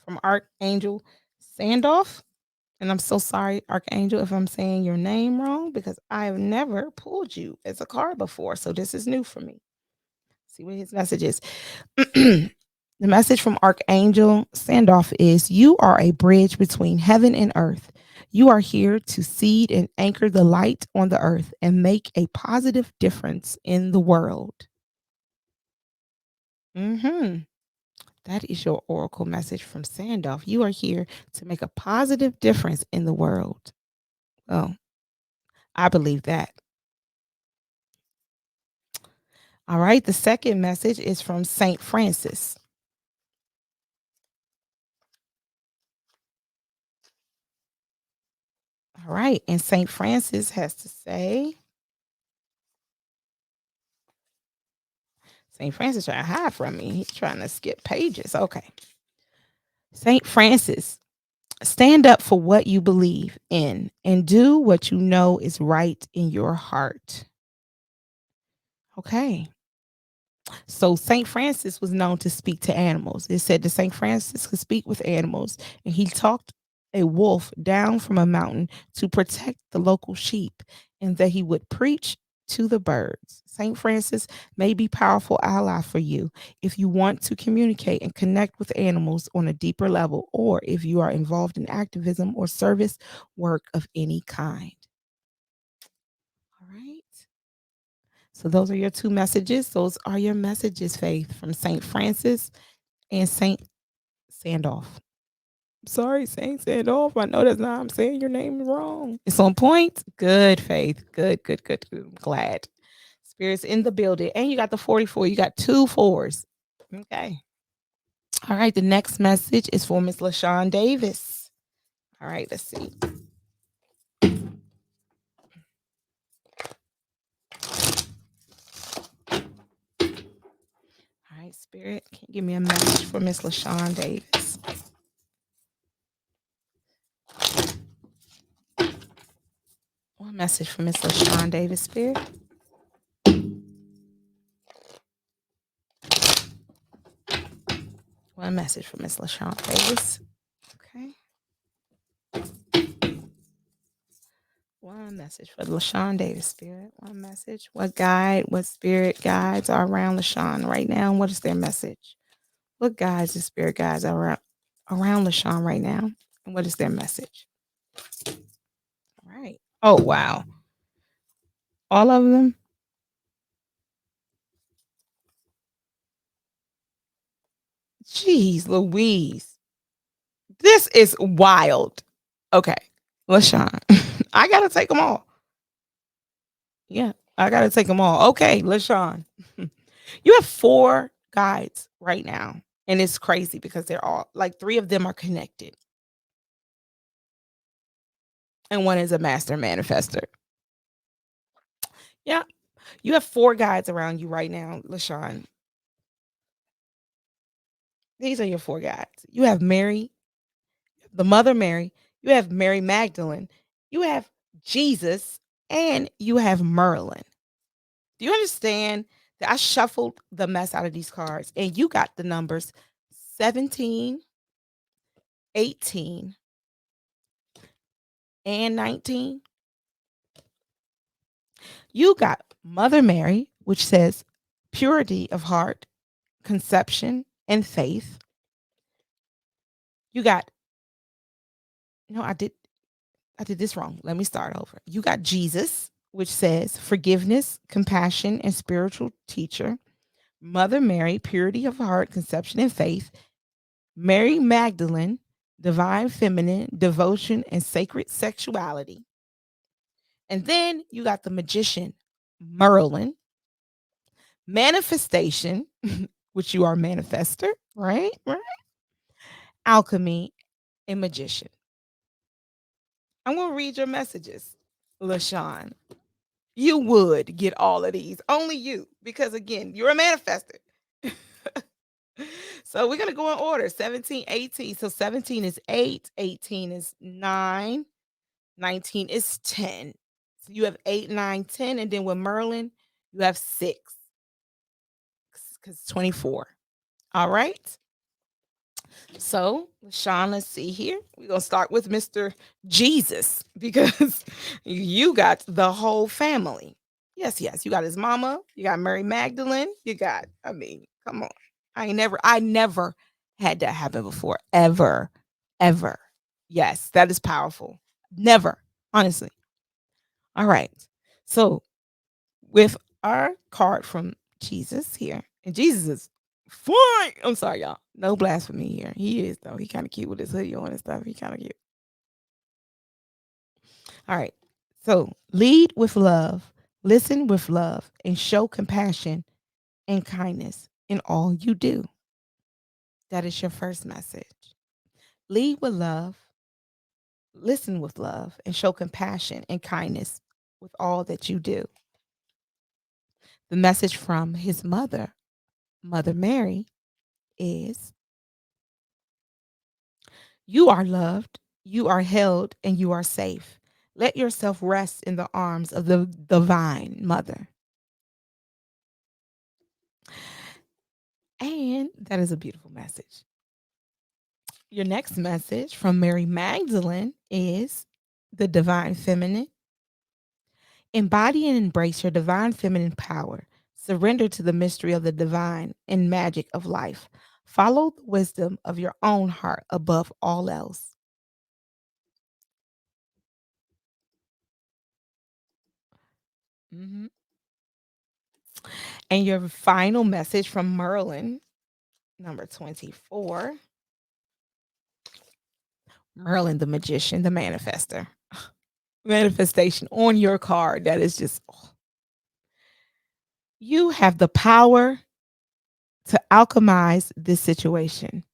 from Archangel Sandolph. And I'm so sorry, Archangel, if I'm saying your name wrong, because I have never pulled you as a card before. So this is new for me. See what his message is. The message from Archangel Sandolph is: you are a bridge between heaven and earth. You are here to seed and anchor the light on the earth and make a positive difference in the world. Mm-hmm. That is your oracle message from Sandolph. You are here to make a positive difference in the world. Oh, I believe that. All right. The second message is from Saint Francis. All right. And Saint Francis has to say, Saint Francis trying to hide from me. He's trying to skip pages. Okay. Saint Francis, stand up for what you believe in and do what you know is right in your heart. Okay. So Saint Francis was known to speak to animals. It said that Saint Francis could speak with animals, and he talked a wolf down from a mountain to protect the local sheep, and that he would preach to the birds. Saint Francis may be powerful ally for you if you want to communicate and connect with animals on a deeper level, or if you are involved in activism or service work of any kind. All right. So those are your two messages. Those are your messages, Faith, from Saint Francis and Saint Sandolph. Sorry, Saint Sandolph. I know that's not, I'm saying your name wrong. It's on point. Good, Faith. Good, good, good, good. I'm glad. Spirits in the building. And you got the 44. You got 2 4s. Okay. All right. The next message is for Miss LaShawn Davis. All right. Let's see. All right, Spirit, can you give me a message for Miss LaShawn Davis? One message for Miss LaShawn Davis, Spirit. One message for Miss LaShawn Davis. Okay. One message for LaShawn Davis, Spirit. One message. What spirit guides are around LaShawn right now? What is their message? What guides and spirit guides are around LaShawn right now? And what is their message? All right. Oh, wow. All of them? Jeez Louise. This is wild. Okay. LaShawn. I got to take them all. Yeah, I got to take them all. Okay, LaShawn. You have 4 guides right now. And it's crazy because they're all like 3 of them are connected. And one is a master manifester. Yeah. You have 4 guides around you right now, LaShawn. These are your 4 guides. You have Mary, the Mother Mary, you have Mary Magdalene, you have Jesus, and you have Merlin. Do you understand that I shuffled the mess out of these cards and you got the numbers 17, 18, and 19? You got Mother Mary, which says purity of heart, conception, and faith. You got, no, I did this wrong. Let me start over. You got Jesus, which says forgiveness, compassion, and spiritual teacher. Mother Mary, purity of heart, conception, and faith. Mary Magdalene, divine feminine, devotion, and sacred sexuality. And then you got the magician, Merlin, manifestation, which you are manifester, right? Right. Alchemy and magician. I'm going to read your messages, LaShawn. You would get all of these. Only you. Because again, you're a manifester. So we're going to go in order. 17, 18. So 17 is 8. 18 is 9. 19 is 10. So you have 8, 9, 10. And then with Merlin, you have 6. Because 24. All right. So, Sean, let's see here. We're going to start with Mr. Jesus because you got the whole family. Yes, yes. You got his mama. You got Mary Magdalene. You got, I mean, come on. I never had that happen before. Ever. Yes, that is powerful. Never, honestly. All right. So, with our card from Jesus here, and Jesus is fine. I'm sorry, y'all. No blasphemy here. He is, though. He kind of cute with his hoodie on and stuff. He kind of cute. All right. So lead with love, listen with love, and show compassion and kindness in all you do. That is your first message. Lead with love, listen with love, and show compassion and kindness with all that you do. The message from his mother, Mother Mary, is you are loved, you are held, and you are safe. Let yourself rest in the arms of the divine mother. And that is a beautiful message. Your next message from Mary Magdalene is the divine feminine. Embody and embrace your divine feminine power. Surrender to the mystery of the divine and magic of life. Follow the wisdom of your own heart above all else. Mm-hmm. And your final message from Merlin, number 24. Merlin, the magician, the manifester. Manifestation on your card. That is just, you have the power to alchemize this situation.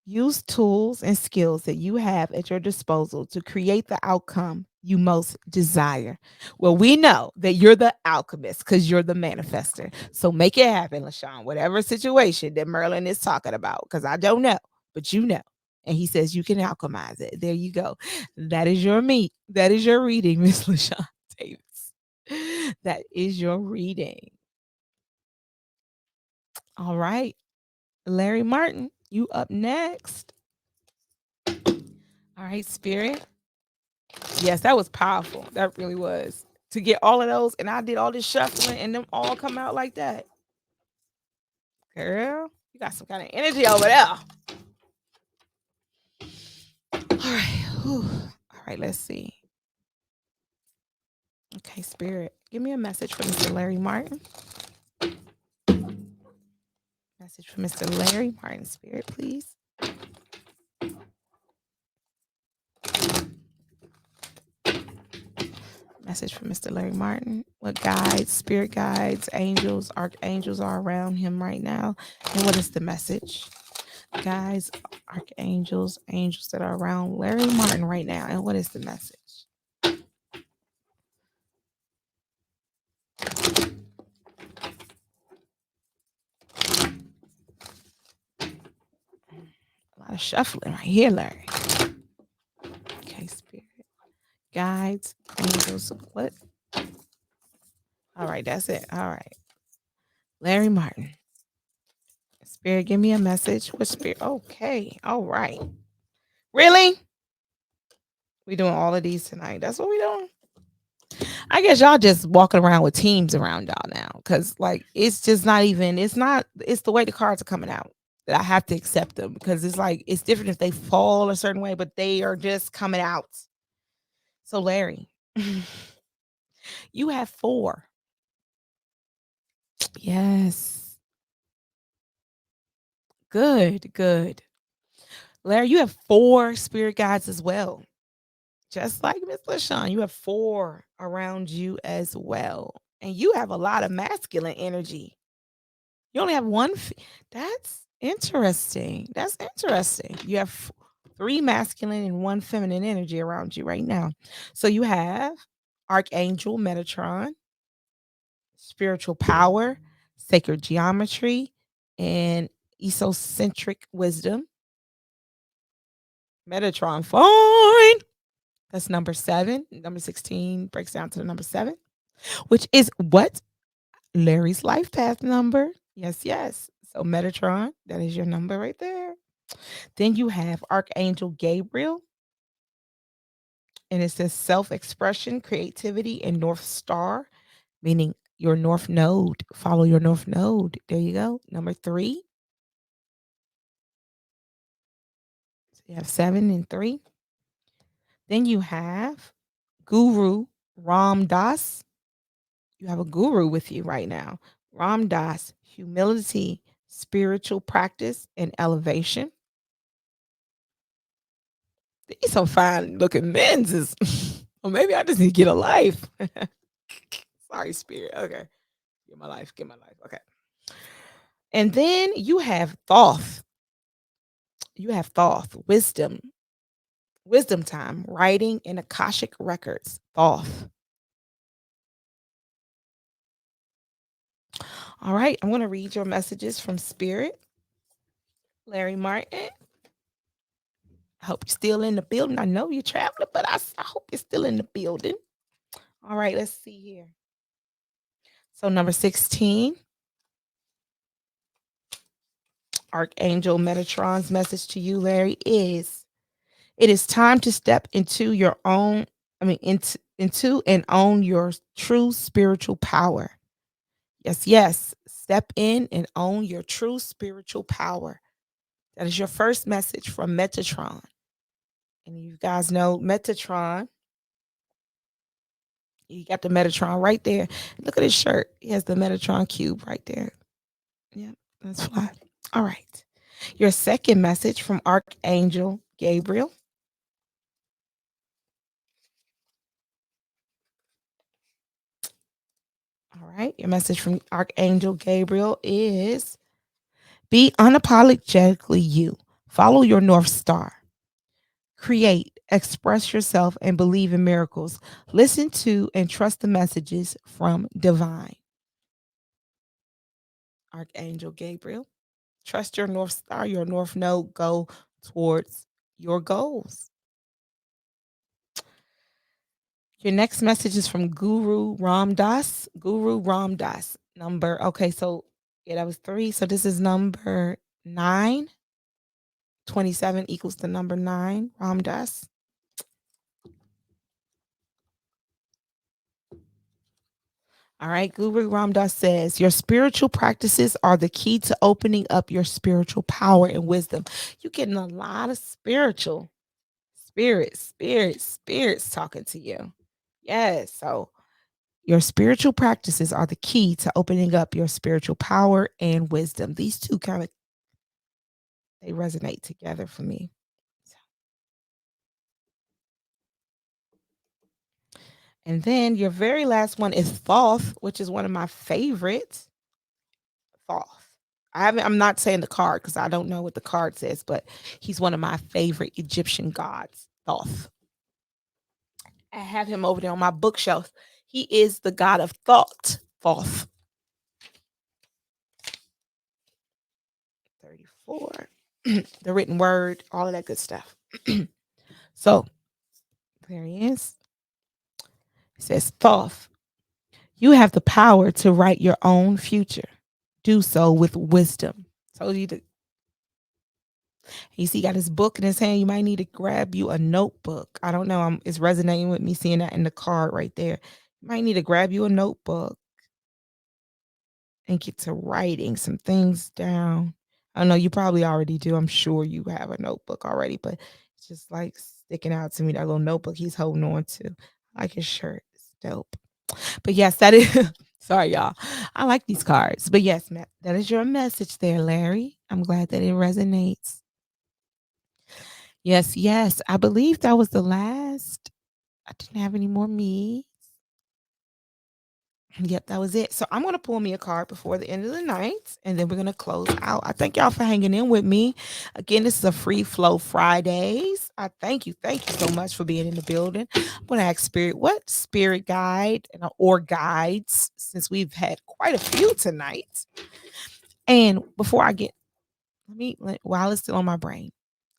Use tools and skills that you have at your disposal to create the outcome you most desire. Well, we know that you're the alchemist because you're the manifester. So make it happen, LaShawn, whatever situation that Merlin is talking about, because I don't know, but you know. And he says you can alchemize it. There you go. That is your meat. That is your reading, Miss LaShawn Davis. That is your reading. All right. Larry Martin, you up next. All right, Spirit. Yes, that was powerful. That really was. To get all of those, and I did all this shuffling, and them all come out like that. Girl, you got some kind of energy over there. All right. Whew. All right, let's see. Okay, Spirit, give me a message for Mr. Larry Martin. Message for Mr. Larry Martin, Spirit, please. Message from Mr. Larry Martin. What guides, spirit guides, angels, archangels are around him right now? And what is the message? Guides, archangels, angels that are around Larry Martin right now. And what is the message? A lot of shuffling right here, Larry. guides, angels. What? All right, that's it. All right. Larry Martin. Spirit, give me a message. What spirit? Okay. All right. Really? We doing all of these tonight. That's what we doing. I guess y'all just walking around with teams around y'all now. Cause like it's just not even, it's the way the cards are coming out that I have to accept them. Because it's like it's different if they fall a certain way, but they are just coming out. So Larry, you have 4. Yes. Good, good. Larry, you have 4 spirit guides as well. Just like Miss LaShawn, you have 4 around you as well. And you have a lot of masculine energy. You only have one. That's interesting. That's interesting. You have 3 masculine and 1 feminine energy around you right now. So you have Archangel Metatron, spiritual power, sacred geometry, and esocentric wisdom. Metatron, fine. That's number 7. Number 16 breaks down to the number 7, which is what? Larry's life path number. Yes, yes. So Metatron, that is your number right there. Then you have Archangel Gabriel, and it says self-expression, creativity, and North Star, meaning your North Node. Follow your North Node. There you go. Number 3. So you have 7 and 3. Then you have Guru Ram Dass. You have a guru with you right now. Ram Dass, humility, spiritual practice, and elevation. These some fine looking men's is or maybe I just need to get a life. Sorry, spirit. Okay. Get my life. Get my life. Okay. And then you have Thoth. You have Thoth, wisdom time, writing in Akashic records. Thoth. All right. I'm going to read your messages from Spirit. Larry Martin. I hope you're still in the building. I know you're traveling, but I hope you're still in the building. All right. Let's see here. So, number 16. Archangel Metatron's message to you, Larry, is it is time to step into your own, into and own your true spiritual power. Yes, yes. Step in and own your true spiritual power. That is your first message from Metatron. And you guys know Metatron. You got the Metatron right there. Look at his shirt. He has the Metatron cube right there. Yeah, that's fly. All right. Your second message from Archangel Gabriel. All right. Your message from Archangel Gabriel is be unapologetically you. Follow your North Star. Create, express yourself, and believe in miracles. Listen to and trust the messages from divine. Archangel Gabriel. Trust your North Star, your North Node. Go towards your goals. Your next message is from Guru Ram Dass. Guru Ram Dass. Number, okay, so yeah, that was 3. So this is number 9. 27 equals the number 9. Ram Dass. All right, Guru Ram Dass says, your spiritual practices are the key to opening up your spiritual power and wisdom. You're getting a lot of spiritual spirits talking to you. Yes. So your spiritual practices are the key to opening up your spiritual power and wisdom. These two kind of they resonate together for me. And then your very last one is Thoth, which is one of my favorites. Thoth. I'm not saying the card because I don't know what the card says, but he's one of my favorite Egyptian gods, Thoth. I have him over there on my bookshelf. He is the god of thought, Thoth. 34. The written word, all of that good stuff. So there he is. It says, Thoth, you have the power to write your own future. Do so with wisdom. Told you to. You see, he got his book in his hand. You might need to grab you a notebook. I don't know. It's resonating with me seeing that in the card right there. You might need to grab you a notebook and get to writing some things down. I know you probably already do. I'm sure you have a notebook already, but it's just like sticking out to me, that little notebook he's holding on to. I like his shirt. It's dope. But yes, that is sorry, y'all. I like these cards. But yes, that is your message there, Larry. I'm glad that it resonates. Yes, yes. I believe that was the last. I didn't have any more me. Yep, that was it. So I'm gonna pull me a card before the end of the night, and then we're gonna close out. I thank y'all for hanging in with me. Again, this is a free flow Fridays. I thank you so much for being in the building. I'm gonna ask Spirit, what spirit guide or guides, since we've had quite a few tonight. And before I get, while it's still on my brain,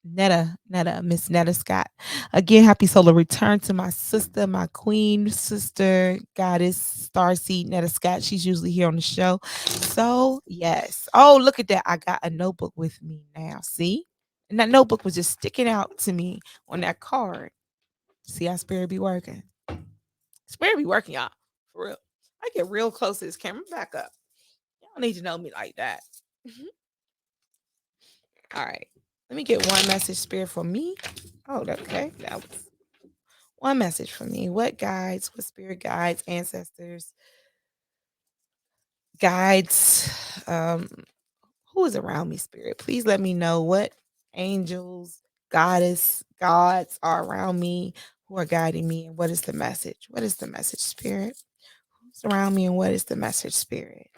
Miss Netta Scott. Again, happy solar return to my sister, my queen sister, goddess, starseed Netta Scott. She's usually here on the show. So, yes. Oh, look at that. I got a notebook with me now. See? And that notebook was just sticking out to me on that card. See how Spirit be working? Spirit be working, y'all. For real. I get real close to this camera. Back up. Y'all need to know me like that. All right. Let me get one message, Spirit, for me. Oh, okay. That was one message for me. What guides, what spirit guides, ancestors, guides, who is around me, Spirit? Please let me know what angels, gods are around me, who are guiding me, and what is the message? What is the message, Spirit? Who's around me, and what is the message, Spirit?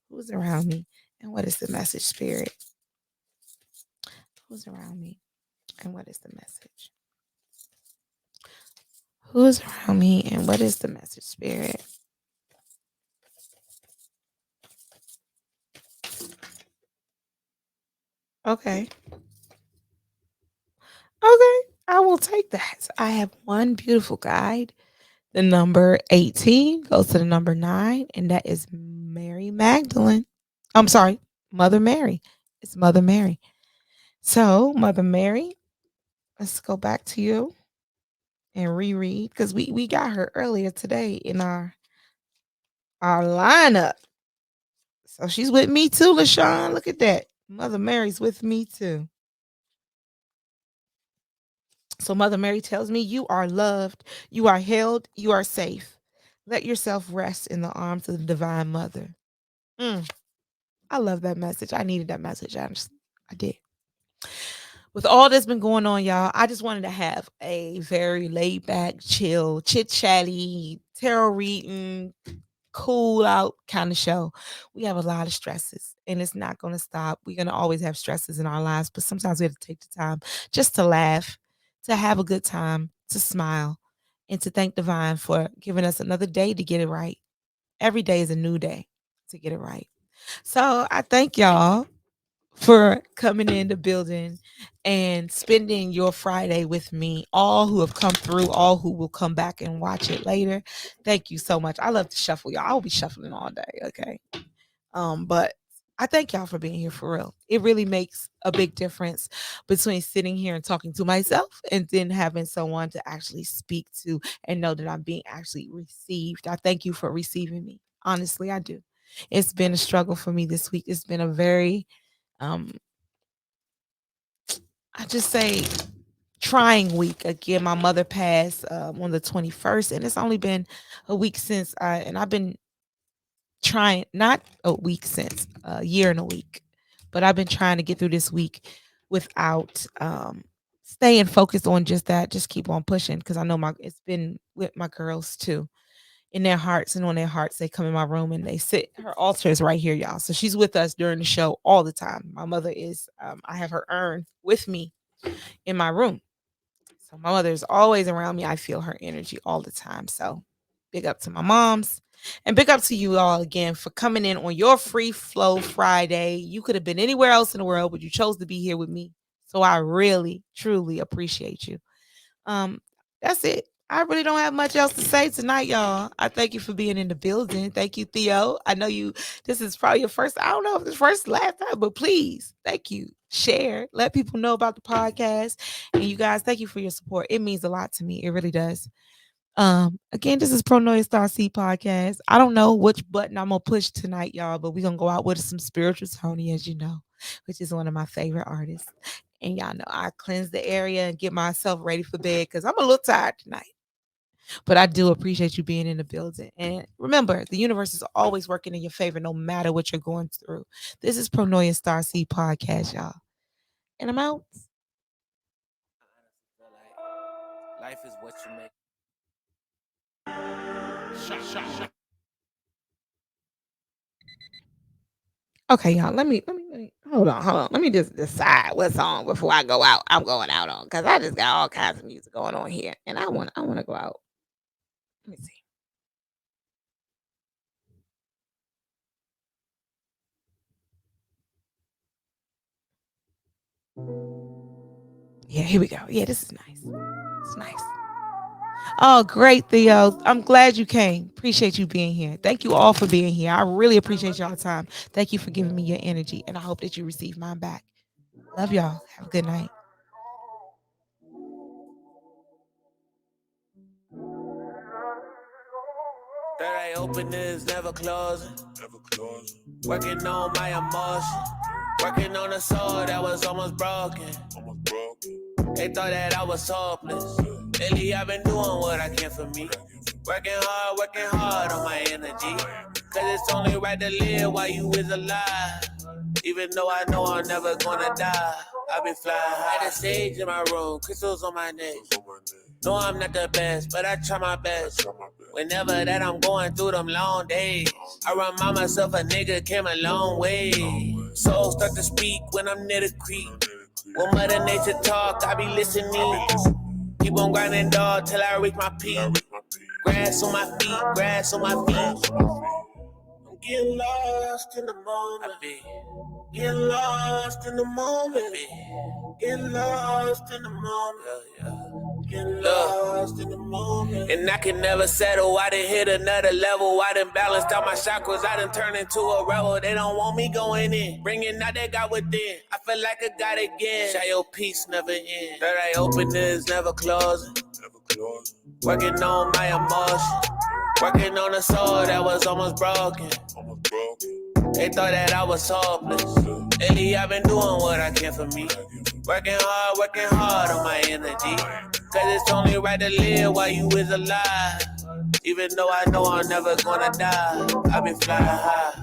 Who's around me, and what is the message, Spirit? Who's around me, and what is the message? Who's around me, and what is the message, Spirit? Okay. Okay, I will take that. I have one beautiful guide. The number 18 goes to the number 9, and that is Mary Magdalene. I'm sorry, Mother Mary. It's Mother Mary. So, Mother Mary, let's go back to you and reread, because we got her earlier today in our lineup. So she's with me too, LaShawn. Look at that. Mother Mary's with me too. So Mother Mary tells me, you are loved, you are held, you are safe. Let yourself rest in the arms of the Divine Mother. I love that message. I needed that message. I did. With all that's been going on, y'all, I just wanted to have a very laid back, chill, chit chatty, tarot reading, cool out kind of show. We have a lot of stresses and it's not going to stop. We're going to always have stresses in our lives, but sometimes we have to take the time just to laugh, to have a good time, to smile, and to thank Divine for giving us another day to get it right. Every day is a new day to get it right. So I thank y'all for coming in the building and spending your Friday with me. All who have come through, all who will come back and watch it later. Thank you so much. I love to shuffle, y'all. I'll be shuffling all day, okay? But I thank y'all for being here for real. It really makes a big difference between sitting here and talking to myself and then having someone to actually speak to and know that I'm being actually received. I thank you for receiving me. Honestly, I do. It's been a struggle for me this week. It's been a very um I just say trying week. Again, my mother passed on the 21st, and it's only been a week since I've been trying, not a week since, a year and a week, but I've been trying to get through this week without staying focused on just that, just keep on pushing, because I know it's been with my girls too. In their hearts and on their hearts, they come in my room and they sit. Her altar is right here, y'all. So she's with us during the show all the time. My mother is, I have her urn with me in my room. So my mother is always around me. I feel her energy all the time. So big up to my moms and big up to you all again for coming in on your free flow Friday. You could have been anywhere else in the world, but you chose to be here with me. So I really, truly appreciate you. That's it. I really don't have much else to say tonight, y'all. I thank you for being in the building. Thank you, Theo. I know this is probably your first, I don't know if it's first, last time, but please, thank you. Share, let people know about the podcast. And you guys, thank you for your support. It means a lot to me. It really does. Again, this is Pronoia Star C podcast. I don't know which button I'm gonna push tonight, y'all, but we're gonna go out with some spiritual Tony, as you know, which is one of my favorite artists. And y'all know I cleanse the area and get myself ready for bed because I'm a little tired tonight. But I do appreciate you being in the building. And remember, the universe is always working in your favor, no matter what you're going through. This is Pronoia Star C podcast, y'all. And I'm out. Life is what you make. Okay, y'all. Let me hold on. Let me just decide what song before I go out. I'm going out on because I just got all kinds of music going on here, and I want to go out. Let me see. Yeah, here we go. Yeah, this is nice. It's nice. Oh, great, Theo. I'm glad you came. Appreciate you being here. Thank you all for being here. I really appreciate y'all time. Thank you for giving me your energy, and I hope that you receive mine back. Love y'all. Have a good night. That I open is never closing. Working on my emotion. Working on a soul that was almost broken. They thought that I was hopeless. Lately I've been doing what I can for me. Working hard on my energy. Cause it's only right to live while you is alive. Even though I know I'm never gonna die. I be flying high. At the stage in my room, crystals on my neck. No, I'm not the best, but I try my best. Whenever that I'm going through them long days, I remind myself a nigga came a long way. Souls start to speak when I'm near the creek. When Mother Nature talk, I be listening. Keep on grinding, dog, till I reach my peak. Grass on my feet, grass on my feet. I'm getting lost in the moment. Getting lost in the moment. Getting lost in the moment. Getting lost in the moment. And I can never settle. I done hit another level. I done balanced out my chakras. I done turned into a rebel. They don't want me going in. Bringing out that God within. I feel like a God again. Shall your peace never end. That I open is never closing. Working on my emotion. Working on a soul that was almost broken. They thought that I was hopeless. Lately I've been doing what I can for me. Working hard on my energy. Cause it's only right to live while you is alive. Even though I know I'm never gonna die, I be flying high.